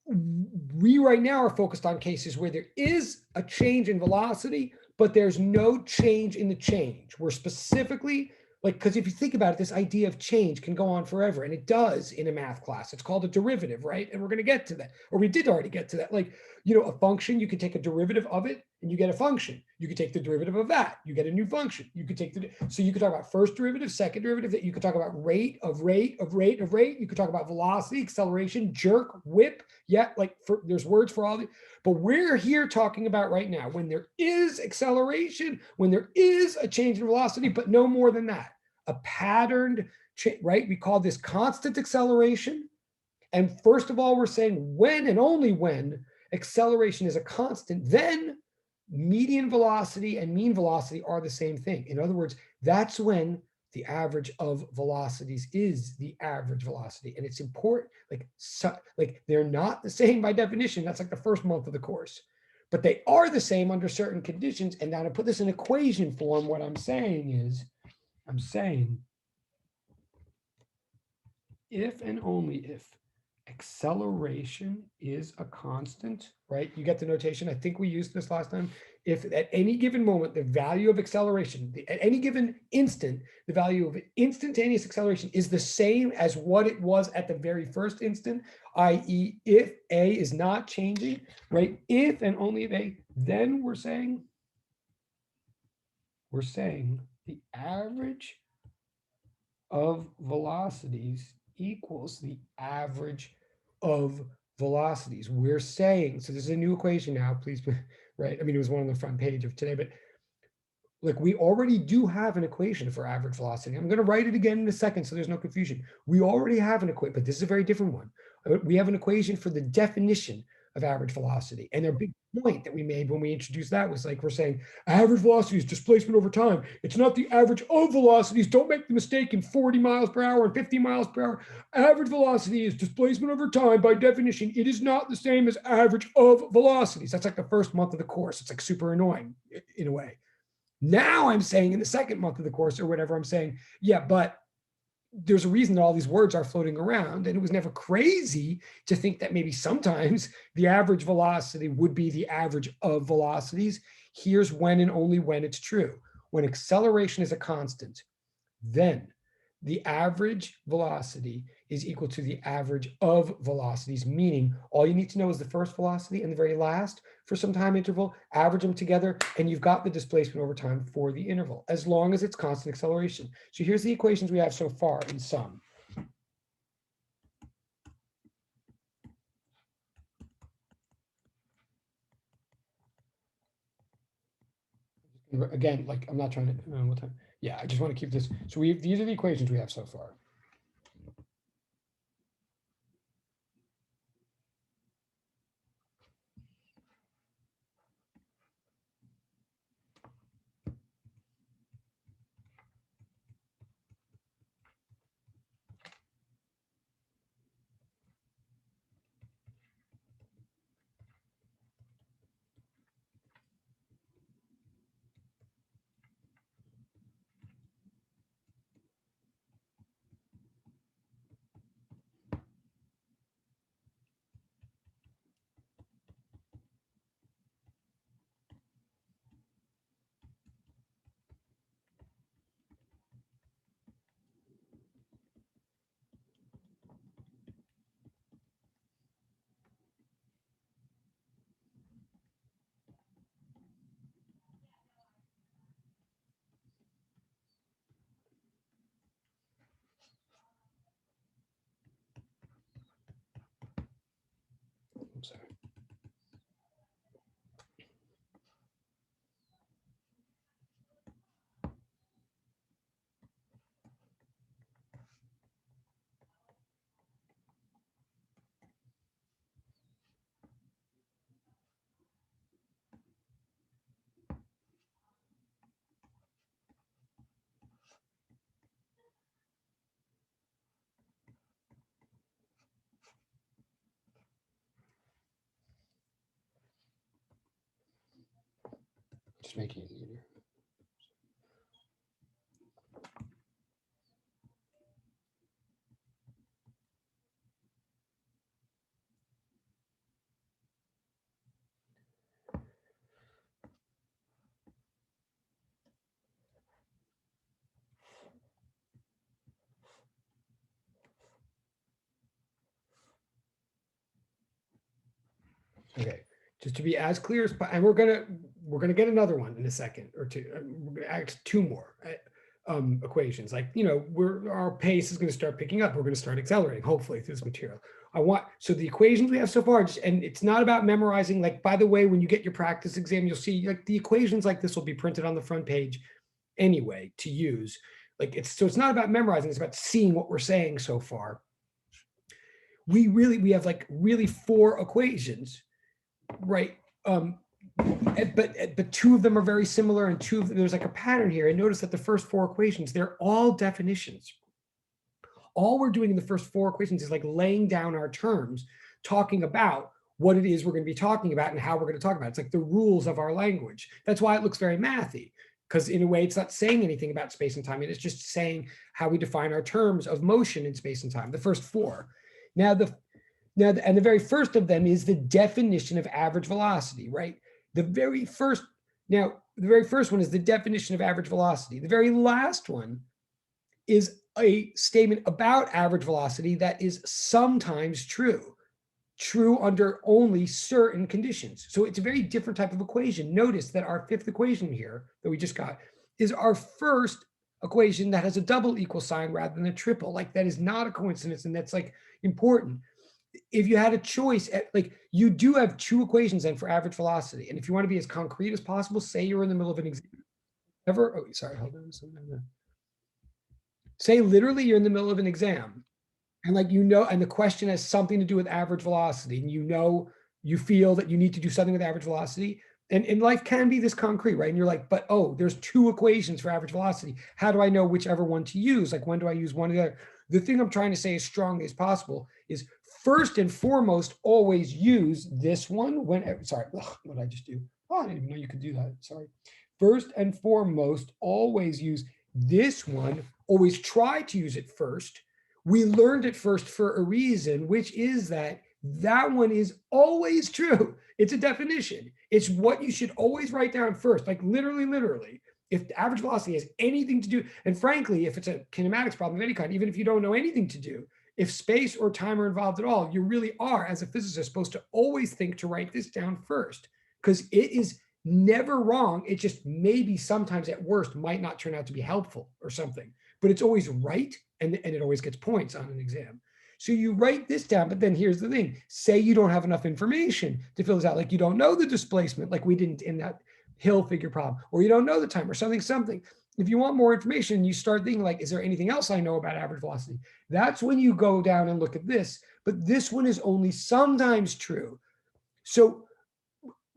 We right now are focused on cases where there is a change in velocity, but there's no change in the change. We're specifically like, because if you think about it, this idea of change can go on forever, and it does in a math class. It's called a derivative, right? And we're going to get to that, or we did already get to that. Like, you know, a function, you can take a derivative of it and you get a function. You could take the derivative of that, you get a new function. You could take so you could talk about first derivative, second derivative, that you could talk about rate of rate of rate of rate. You could talk about velocity, acceleration, jerk, whip. Yeah, like there's words for all the, but we're here talking about right now when there is acceleration, when there is a change in velocity, but no more than that. A patterned change, right? We call this constant acceleration. And first of all, we're saying when and only when acceleration is a constant, then median velocity and mean velocity are the same thing. In other words, that's when the average of velocities is the average velocity. And it's important, like they're not the same by definition. That's like the first month of the course, but they are the same under certain conditions. And now to put this in equation form, what I'm saying is, I'm saying if and only if acceleration is a constant, right? You get the notation. I think we used this last time. If at any given moment, the value of acceleration, at any given instant, the value of instantaneous acceleration is the same as what it was at the very first instant, i.e. if A is not changing, right? If and only if A, then we're saying the average of velocities equals the average of velocities. We're saying, so this is a new equation now, please, right? I mean, it was one on the front page of today, but like we already do have an equation for average velocity. I'm going to write it again in a second so there's no confusion. We already have an equation, but this is a very different one. We have an equation for the definition of average velocity. And their big point that we made when we introduced that was like, we're saying average velocity is displacement over time. It's not the average of velocities. Don't make the mistake in 40 miles per hour and 50 miles per hour. Average velocity is displacement over time. By definition, it is not the same as average of velocities. That's like the first month of the course. It's like super annoying in a way. Now I'm saying in the second month of the course or whatever, I'm saying, yeah, but there's a reason that all these words are floating around. And it was never crazy to think that maybe sometimes the average velocity would be the average of velocities. Here's when and only when it's true. When acceleration is a constant, then the average velocity is equal to the average of velocities, meaning all you need to know is the first velocity and the very last for some time interval, average them together, and you've got the displacement over time for the interval, as long as it's constant acceleration. So here's the equations we have so far in sum. Again, like I'm not trying to, what time? Yeah, I just want to keep this. So these are the equations we have so far. I'm sorry. Just making it easier. Okay, just to be as clear as, and we're gonna get another one in a second or two. We're gonna ask two more equations. Like, our pace is going to start picking up. We're going to start accelerating, hopefully, through this material. So the equations we have so far, and it's not about memorizing. Like, by the way, when you get your practice exam, you'll see like the equations like this will be printed on the front page anyway to use. Like, it's not about memorizing. It's about seeing what we're saying so far. We have like really four equations, right? But two of them are very similar, and two of them, there's like a pattern here. And notice that the first four equations, they're all definitions. All we're doing in the first four equations is like laying down our terms, talking about what it is we're going to be talking about and how we're going to talk about it. It's like the rules of our language. That's why it looks very mathy, because in a way it's not saying anything about space and time. It's just saying how we define our terms of motion in space and time, the first four. And the very first of them is the definition of average velocity, right? The very first one is the definition of average velocity. The very last one is a statement about average velocity that is sometimes true under only certain conditions. So it's a very different type of equation. Notice that our fifth equation here that we just got is our first equation that has a double equal sign rather than a triple. Like, that is not a coincidence, and that's like important. If you had a choice, like, you do have two equations then for average velocity. And if you want to be as concrete as possible, say you're in the middle of an exam. Hold on. Say literally you're in the middle of an exam, and like, and the question has something to do with average velocity, and you feel that you need to do something with average velocity. And life can be this concrete, right? And you're like, but oh, there's two equations for average velocity. How do I know whichever one to use? Like, when do I use one or the other? The thing I'm trying to say as strongly as possible is, first and foremost, always use this one when, sorry, what did I just do? Oh, I didn't even know you could do that. Sorry. First and foremost, always use this one. Always try to use it first. We learned it first for a reason, which is that one is always true. It's a definition. It's what you should always write down first, like literally. If the average velocity has anything to do, and frankly, if it's a kinematics problem of any kind, even if you don't know anything to do, if space or time are involved at all, you really are, as a physicist, supposed to always think to write this down first, because it is never wrong. It just maybe sometimes at worst might not turn out to be helpful or something, but it's always right, and it always gets points on an exam. So you write this down, but then here's the thing. Say you don't have enough information to fill this out, like you don't know the displacement, like we didn't in that hill figure problem, or you don't know the time or something. If you want more information, you start thinking like, is there anything else I know about average velocity? That's when you go down and look at this, but this one is only sometimes true. So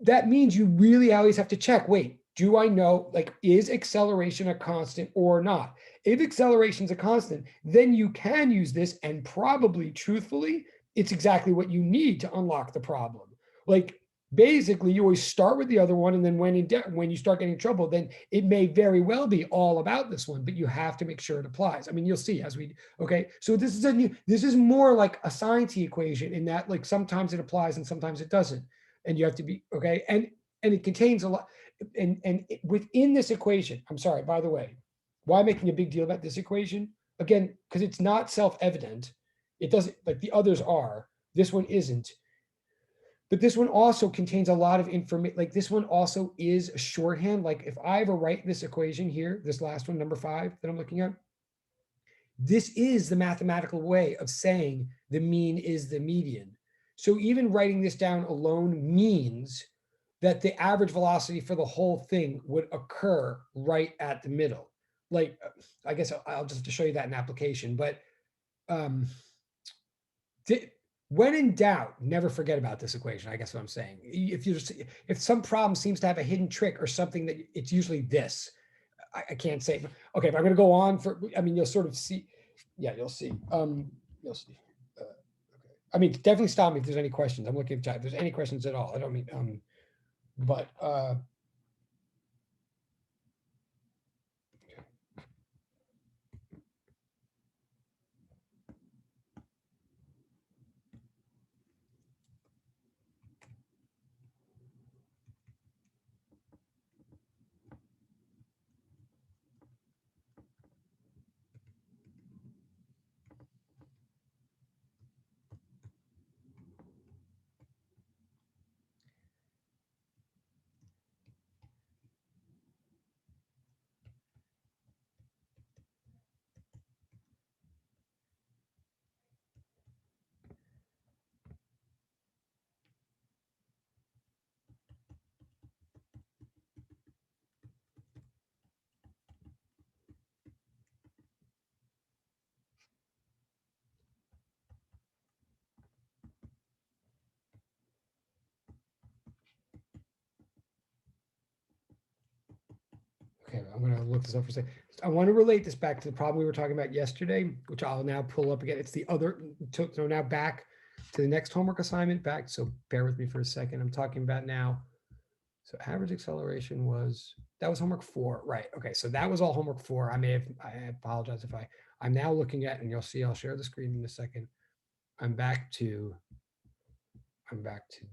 that means you really always have to check, wait, do I know, like, is acceleration a constant or not? If acceleration is a constant, then you can use this, and probably, truthfully, it's exactly what you need to unlock the problem. Like, basically, you always start with the other one, and then when you start getting in trouble, then it may very well be all about this one, but you have to make sure it applies. I mean, you'll see as we, okay, so this is more like a sciencey equation, in that, like, sometimes it applies and sometimes it doesn't. And you have to be, okay, and it contains a lot, and within this equation, I'm sorry, by the way, why making a big deal about this equation? Again, because it's not self-evident. It doesn't, like the others are. This one isn't. But this one also contains a lot of information. Like, this one also is a shorthand. Like, if I ever write this equation here, this last one, number 5 that I'm looking at, this is the mathematical way of saying the mean is the median. So even writing this down alone means that the average velocity for the whole thing would occur right at the middle. Like, I guess I'll just have to show you that in application, but um, when in doubt, never forget about this equation. I guess what I'm saying. If some problem seems to have a hidden trick or something, that it's usually this. I can't say. Okay, but I'm going to go on for. I mean, you'll sort of see. Yeah, you'll see. You'll see. Okay. I mean, definitely stop me if there's any questions. I'm looking at chat. If there's any questions at all, I don't mean. But okay, I'm going to look this up for a second. I want to relate this back to the problem we were talking about yesterday, which I'll now pull up again. It's the other. So now back to the next homework assignment. Back. So bear with me for a second. I'm talking about now. So average acceleration that was homework 4, right? Okay, so that was all homework 4. I apologize if I'm now looking at, and you'll see, I'll share the screen in a second. I'm back to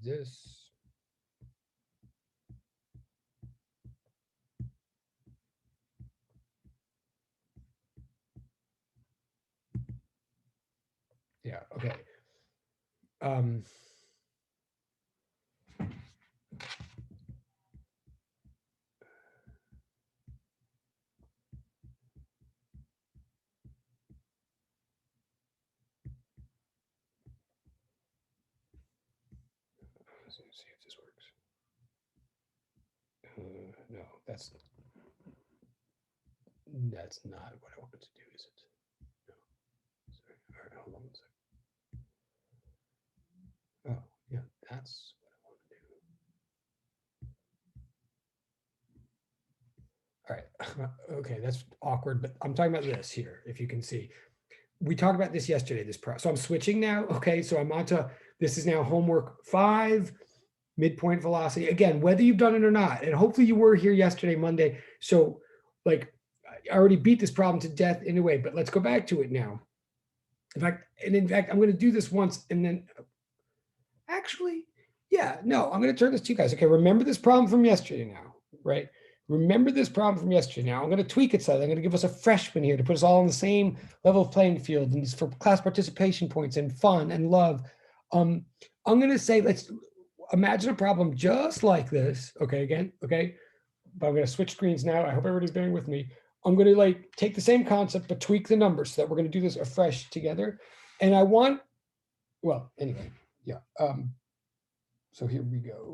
this. Yeah, okay. Let's see if this works. No, that's not what I wanted to do, is it? No. Sorry. All right, hold on one second. Oh, yeah, that's what okay, that's awkward, but I'm talking about this here, if you can see. We talked about this yesterday, so I'm switching now, okay? So I'm on to, this is now homework 5, midpoint velocity. Again, whether you've done it or not, and hopefully you were here yesterday, Monday. So like, I already beat this problem to death in a way, but let's go back to it now. In fact, I'm going to do this once and then actually, yeah, no, I'm going to turn this to you guys. Okay, remember this problem from yesterday now, right? Remember this problem from yesterday now. I'm going to tweak it slightly. I'm going to give us a freshman here to put us all on the same level of playing field and for class participation points and fun and love. I'm going to say, let's imagine a problem just like this. Okay, again, okay. But I'm going to switch screens now. I hope everybody's bearing with me. I'm going to like take the same concept, but tweak the numbers so that we're going to do this afresh together. And I want, well, anyway, yeah. So here we go.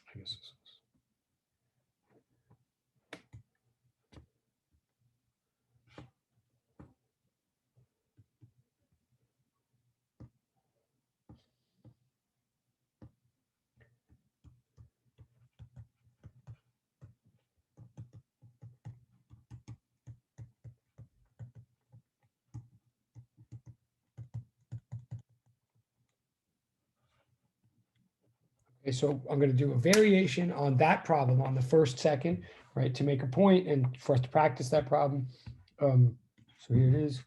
I guess this is. Okay, so I'm going to do a variation on that problem on the first second, right, to make a point and for us to practice that problem. So here it is.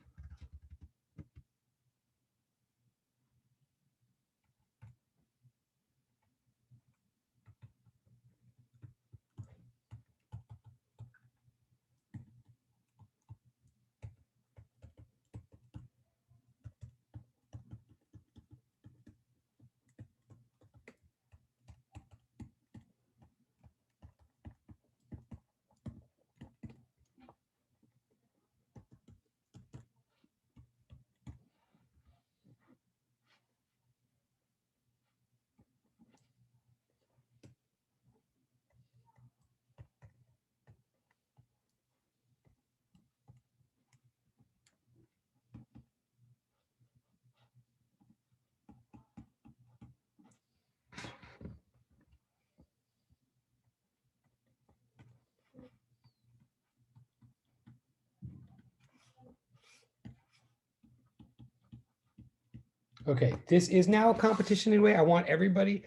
Okay, this is now a competition in a way. I want everybody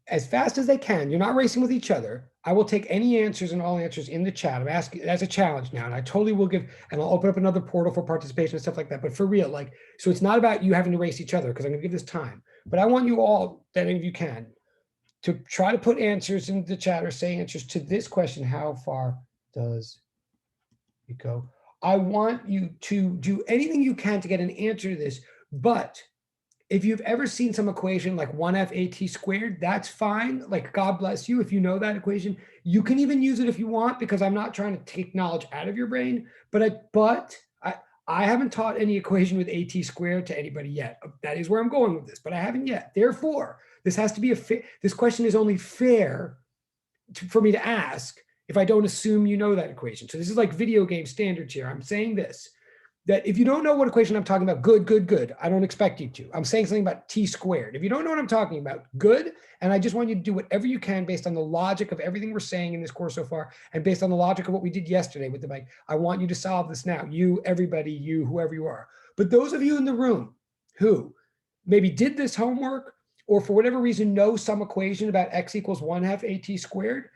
as fast as they can. You're not racing with each other. I will take any answers and all answers in the chat. I'm asking as a challenge now, and I totally will give, and I'll open up another portal for participation and stuff like that. But for real, like, so it's not about you having to race each other because I'm going to give this time. But I want you all, that if you can, to try to put answers in the chat or say answers to this question: how far does it go? I want you to do anything you can to get an answer to this, but if you've ever seen some equation like 1f at squared, that's fine. Like, God bless you if you know that equation. You can even use it if you want, because I'm not trying to take knowledge out of your brain. But I haven't taught any equation with at squared to anybody yet. That is where I'm going with this, but I haven't yet. Therefore, this has to be this question is only fair for me to ask if I don't assume you know that equation. So this is like video game standards here. I'm saying this, that if you don't know what equation I'm talking about, good. I don't expect you to. I'm saying something about t squared. If you don't know what I'm talking about, good. And I just want you to do whatever you can based on the logic of everything we're saying in this course so far, and based on the logic of what we did yesterday with the bike. I want you to solve this now. You, everybody, you, whoever you are. But those of you in the room who maybe did this homework, or for whatever reason know some equation about x equals 1/2 at squared,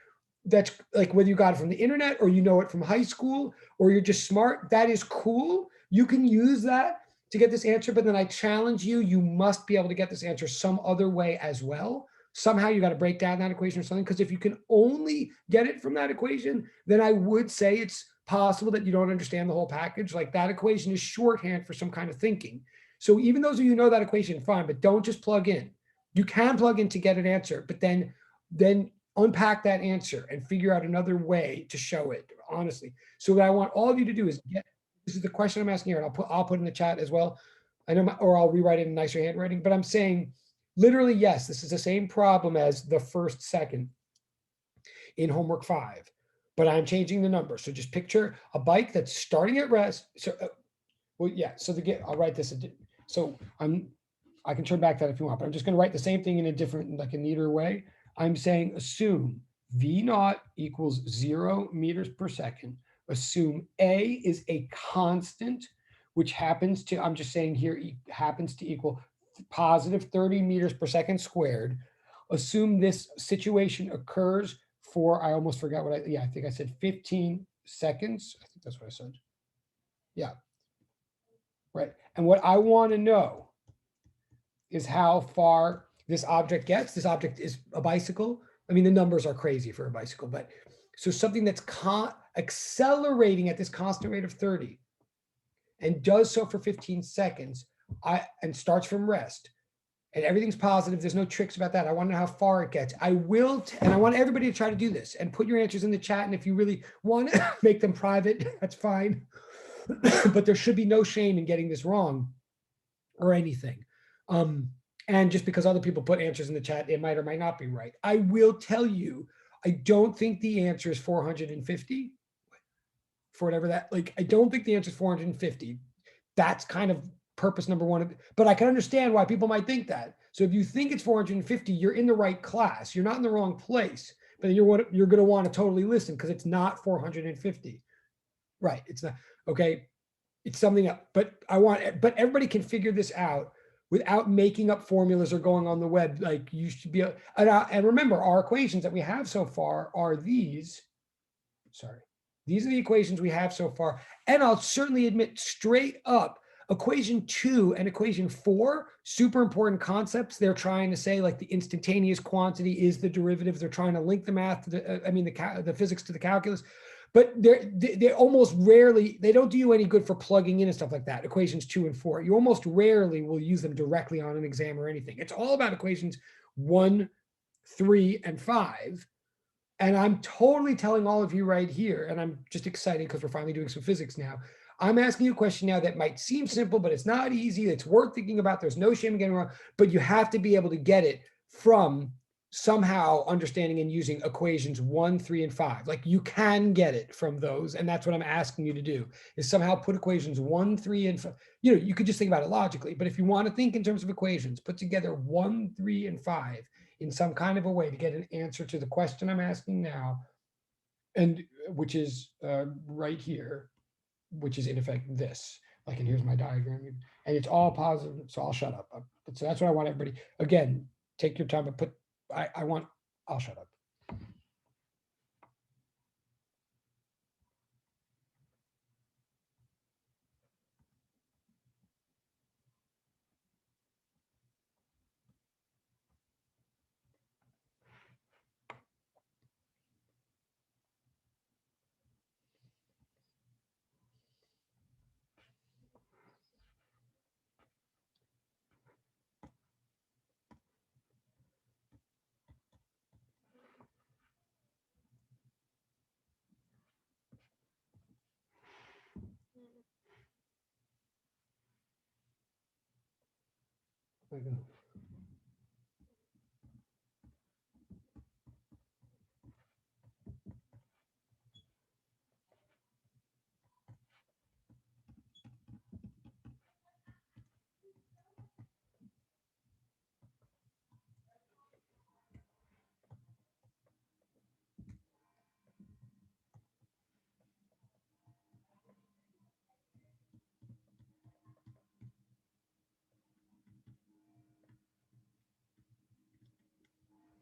that's like whether you got it from the internet or you know it from high school or you're just smart, that is cool. You can use that to get this answer, but then I challenge you, you must be able to get this answer some other way as well. Somehow you got to break down that equation or something, because if you can only get it from that equation, then I would say it's possible that you don't understand the whole package. Like, that equation is shorthand for some kind of thinking. So even those of you who know that equation, fine, but don't just plug in. You can plug in to get an answer, but then unpack that answer and figure out another way to show it, honestly. So what I want all of you to do is this is the question I'm asking here, and I'll put in the chat as well. I know, or I'll rewrite it in nicer handwriting, but I'm saying literally, yes, this is the same problem as the first second. in homework 5, but I'm changing the number. So just picture a bike that's starting at rest. So, well, yeah. So I'll write this. So I can turn back that if you want, but I'm just going to write the same thing in a different, like a neater way. I'm saying assume V naught equals 0 meters per second. Assume A is a constant, which happens to, I'm just saying here, happens to equal positive 30 meters per second squared. Assume this situation occurs for, I almost forgot what I think I said 15 seconds. I think that's what I said. Yeah. Right. And what I want to know is how far this object gets. This object is a bicycle. I mean, the numbers are crazy for a bicycle, but so something that's accelerating at this constant rate of 30 and does so for 15 seconds and starts from rest and everything's positive. There's no tricks about that. I want to know how far it gets. I will, and I want everybody to try to do this and put your answers in the chat. And if you really want to make them private, that's fine. But there should be no shame in getting this wrong or anything. And just because other people put answers in the chat, it might or might not be right. I will tell you, I don't think the answer is 450 for whatever that, like, I don't think the answer is 450. That's kind of purpose number one. But I can understand why people might think that. So if you think it's 450, you're in the right class. You're not in the wrong place, but you're going to want to totally listen because it's not 450. Right. It's not. Okay. It's something else, but everybody can figure this out without making up formulas or going on the web. Like you should be, and remember our equations that we have so far are these. Sorry, these are the equations we have so far. And I'll certainly admit straight up, equation 2 and equation 4, super important concepts. They're trying to say like the instantaneous quantity is the derivative. They're trying to link the math to the physics to the calculus. But they almost rarely, they don't do you any good for plugging in and stuff like that. Equations 2 and 4, you almost rarely will use them directly on an exam or anything. It's all about equations 1, 3, and 5. And I'm totally telling all of you right here, and I'm just excited because we're finally doing some physics now. I'm asking you a question now that might seem simple, but it's not easy. It's worth thinking about. There's no shame in getting wrong, but you have to be able to get it from somehow understanding and using equations 1, 3, and 5. Like you can get it from those. And that's what I'm asking you to do is somehow put equations 1, 3, and 5. You know, you could just think about it logically, but if you want to think in terms of equations, put together 1, 3, and 5 in some kind of a way to get an answer to the question I'm asking now, and which is right here, which is in effect this. Like, and here's my diagram, and it's all positive. So I'll shut up. So that's what I want everybody. Again, take your time, but I'll shut up.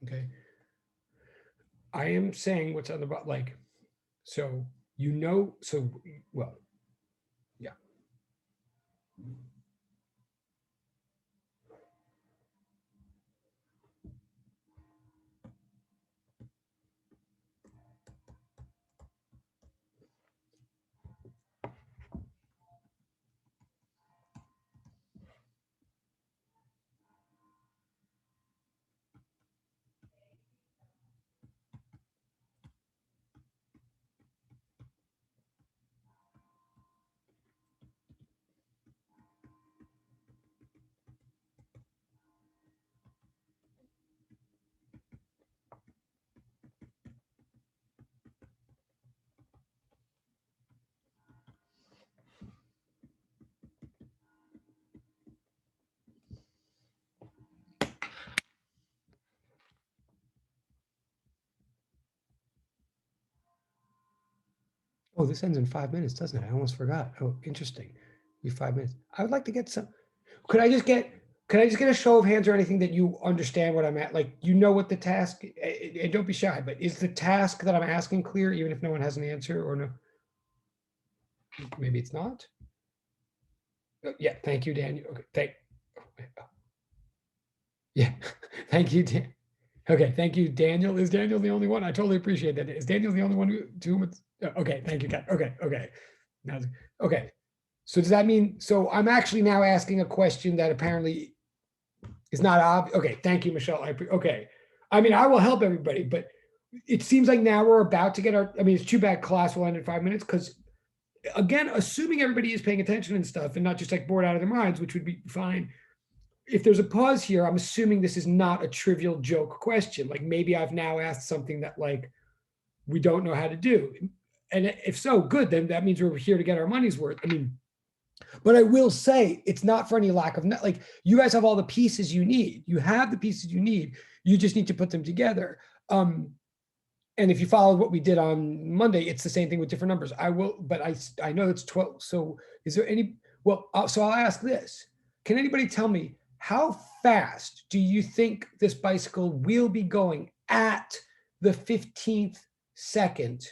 Okay. I am saying what's on the bottom, like, so, well, yeah. Oh, this ends in 5 minutes, doesn't it? I almost forgot. Oh, interesting. We 5 minutes. I would like to get some. Could I just get? Could I just get a show of hands or anything that you understand what I'm at? Like, you know what the task? And don't be shy. But is the task that I'm asking clear, even if no one has an answer or no? Maybe it's not. Yeah. Thank you, Daniel. Okay. Yeah. Thank you, Dan. Okay. Thank you, Daniel. Is Daniel the only one? I totally appreciate that. Is Daniel the only one to whom it's? Okay. Thank you, Kat. Okay. Okay. Now, okay. So does that mean, so I'm actually now asking a question that apparently is not obvious. Okay, thank you, Michelle. Okay. I mean, I will help everybody, but it seems like now we're about to get our, I mean, it's too bad class will end in 5 minutes because, again, assuming everybody is paying attention and stuff and not just like bored out of their minds, which would be fine. If there's a pause here, I'm assuming this is not a trivial joke question. Like maybe I've now asked something that like we don't know how to do. And if so, good, then that means we're here to get our money's worth. I mean, but I will say it's not for any lack of like you guys have all the pieces you need. You have the pieces you need. You just need to put them together. And if you followed what we did on Monday, it's the same thing with different numbers. I will, but I know it's 12. So is there any? Well, so I'll ask this: can anybody tell me how fast do you think this bicycle will be going at the 15th second?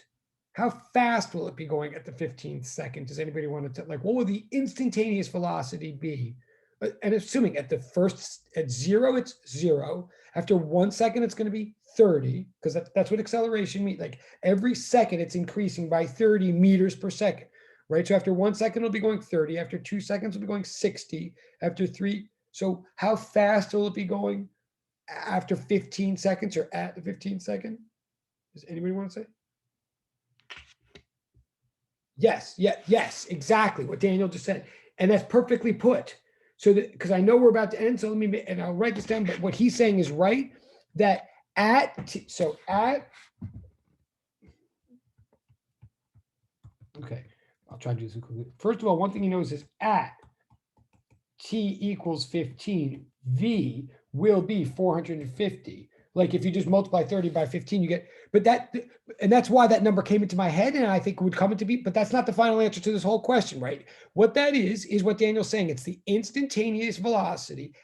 How fast will it be going at the 15th second? Does anybody want to tell? Like, what will the instantaneous velocity be? And assuming at the first, at zero, it's 0. After 1 second, it's going to be 30, because that's what acceleration means. Like every second, it's increasing by 30 meters per second, right? So after 1 second, it'll be going 30. After 2 seconds, it'll be going 60. After 3, so how fast will it be going after 15 seconds or at the 15 second? Does anybody want to say? Yes, yes, exactly what Daniel just said. And that's perfectly put. So that, because I know we're about to end, so let me, and I'll write this down, but what he's saying is right, that so at, okay, I'll try to do this quickly. First of all, one thing he knows is at t equals 15, v will be 450. Like if you just multiply 30 by 15, you get, but that, and that's why that number came into my head and I think would come into be, but that's not the final answer to this whole question, right? What that is what Daniel's saying. It's the instantaneous velocity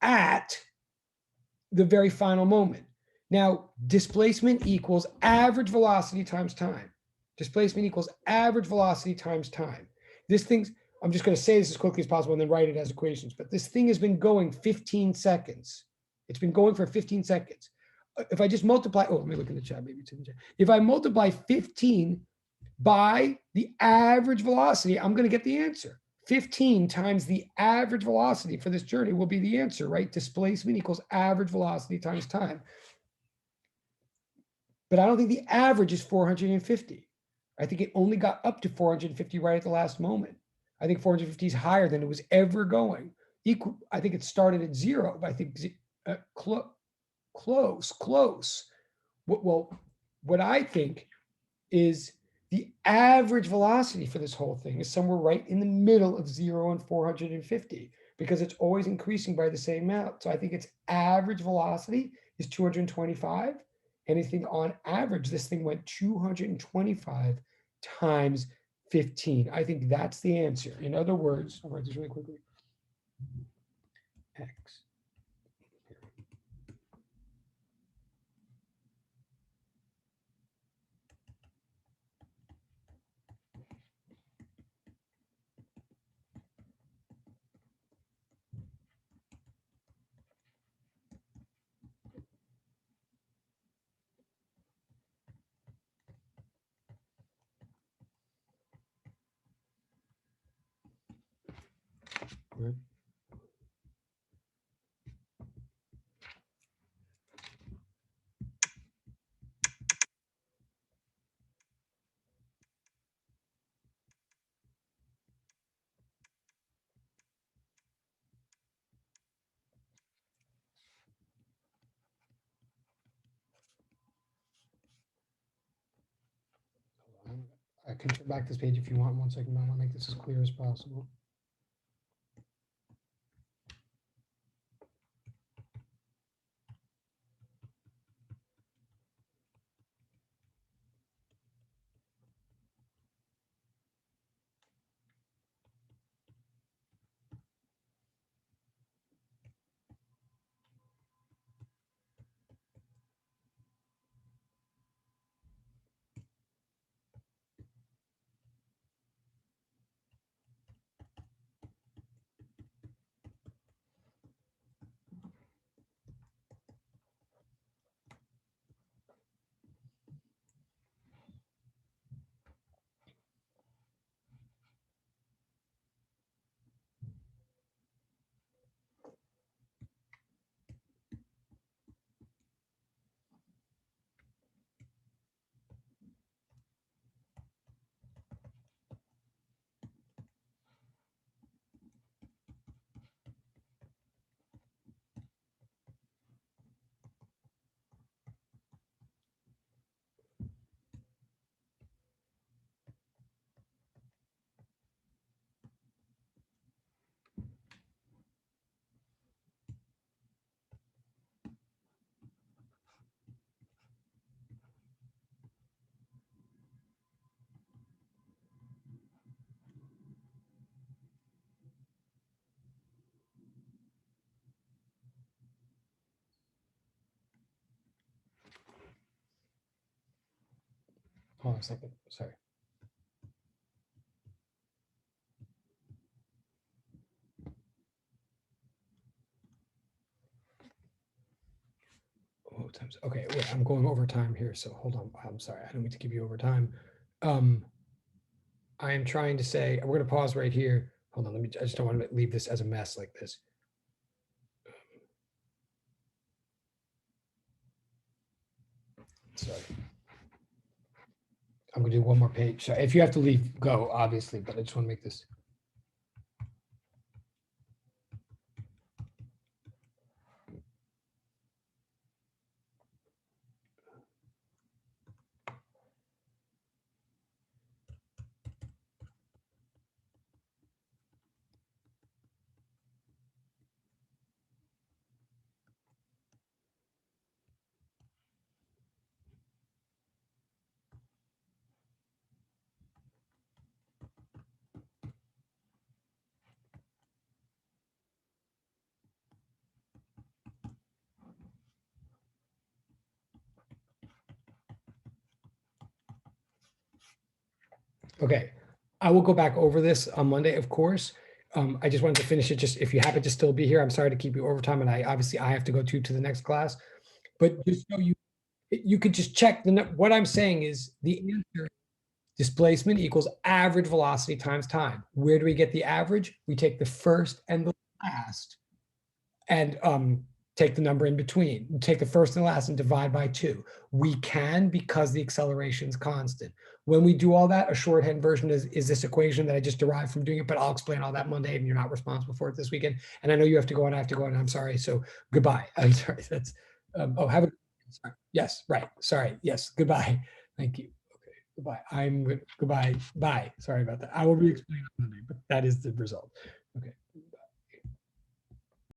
at the very final moment. Now, displacement equals average velocity times time. Displacement equals average velocity times time. This thing's, I'm just going to say this as quickly as possible and then write it as equations, but this thing has been going 15 seconds. It's been going for 15 seconds. If I just multiply, oh, let me look in the chat, maybe it's in the chat. If I multiply 15 by the average velocity, I'm going to get the answer. 15 times the average velocity for this journey will be the answer, right? Displacement equals average velocity times time. But I don't think the average is 450. I think it only got up to 450 right at the last moment. I think 450 is higher than it was ever going. Equal, I think it started at 0, but I think close. Well, what I think is the average velocity for this whole thing is somewhere right in the middle of 0 and 450 because it's always increasing by the same amount. So I think its average velocity is 225. Anything on average, this thing went 225 times 15. I think that's the answer. In other words, I'll write this really quickly. X. Right. I can turn back this page if you want. 1 second. I want to make this as clear as possible. Hold on a second. Sorry. Oh, times. Okay, wait, I'm going over time here, so hold on. I'm sorry. I don't mean to give you overtime. I am trying to say, we're going to pause right here. Hold on. I just don't want to leave this as a mess like this. Sorry. I'm going to do one more page. So if you have to leave, go, obviously, but I just want to make this. Okay, I will go back over this on Monday, of course. I just wanted to finish it. Just if you happen to still be here, I'm sorry to keep you overtime, and I obviously I have to go to the next class. But just so you could just check what I'm saying is the answer displacement equals average velocity times time. Where do we get the average? We take the first and the last and take the number in between. Take the first and last and divide by 2. We can because the acceleration is constant. When we do all that, a shorthand version is this equation that I just derived from doing it, but I'll explain all that Monday and you're not responsible for it this weekend. And I know you have to go and I have to go and I'm sorry. So goodbye. I'm sorry. That's, oh, have a, sorry. Yes, right. Sorry. Yes, goodbye. Thank you. Okay, goodbye. Goodbye. Bye. Sorry about that. I will re-explain on Monday, but that is the result. Okay.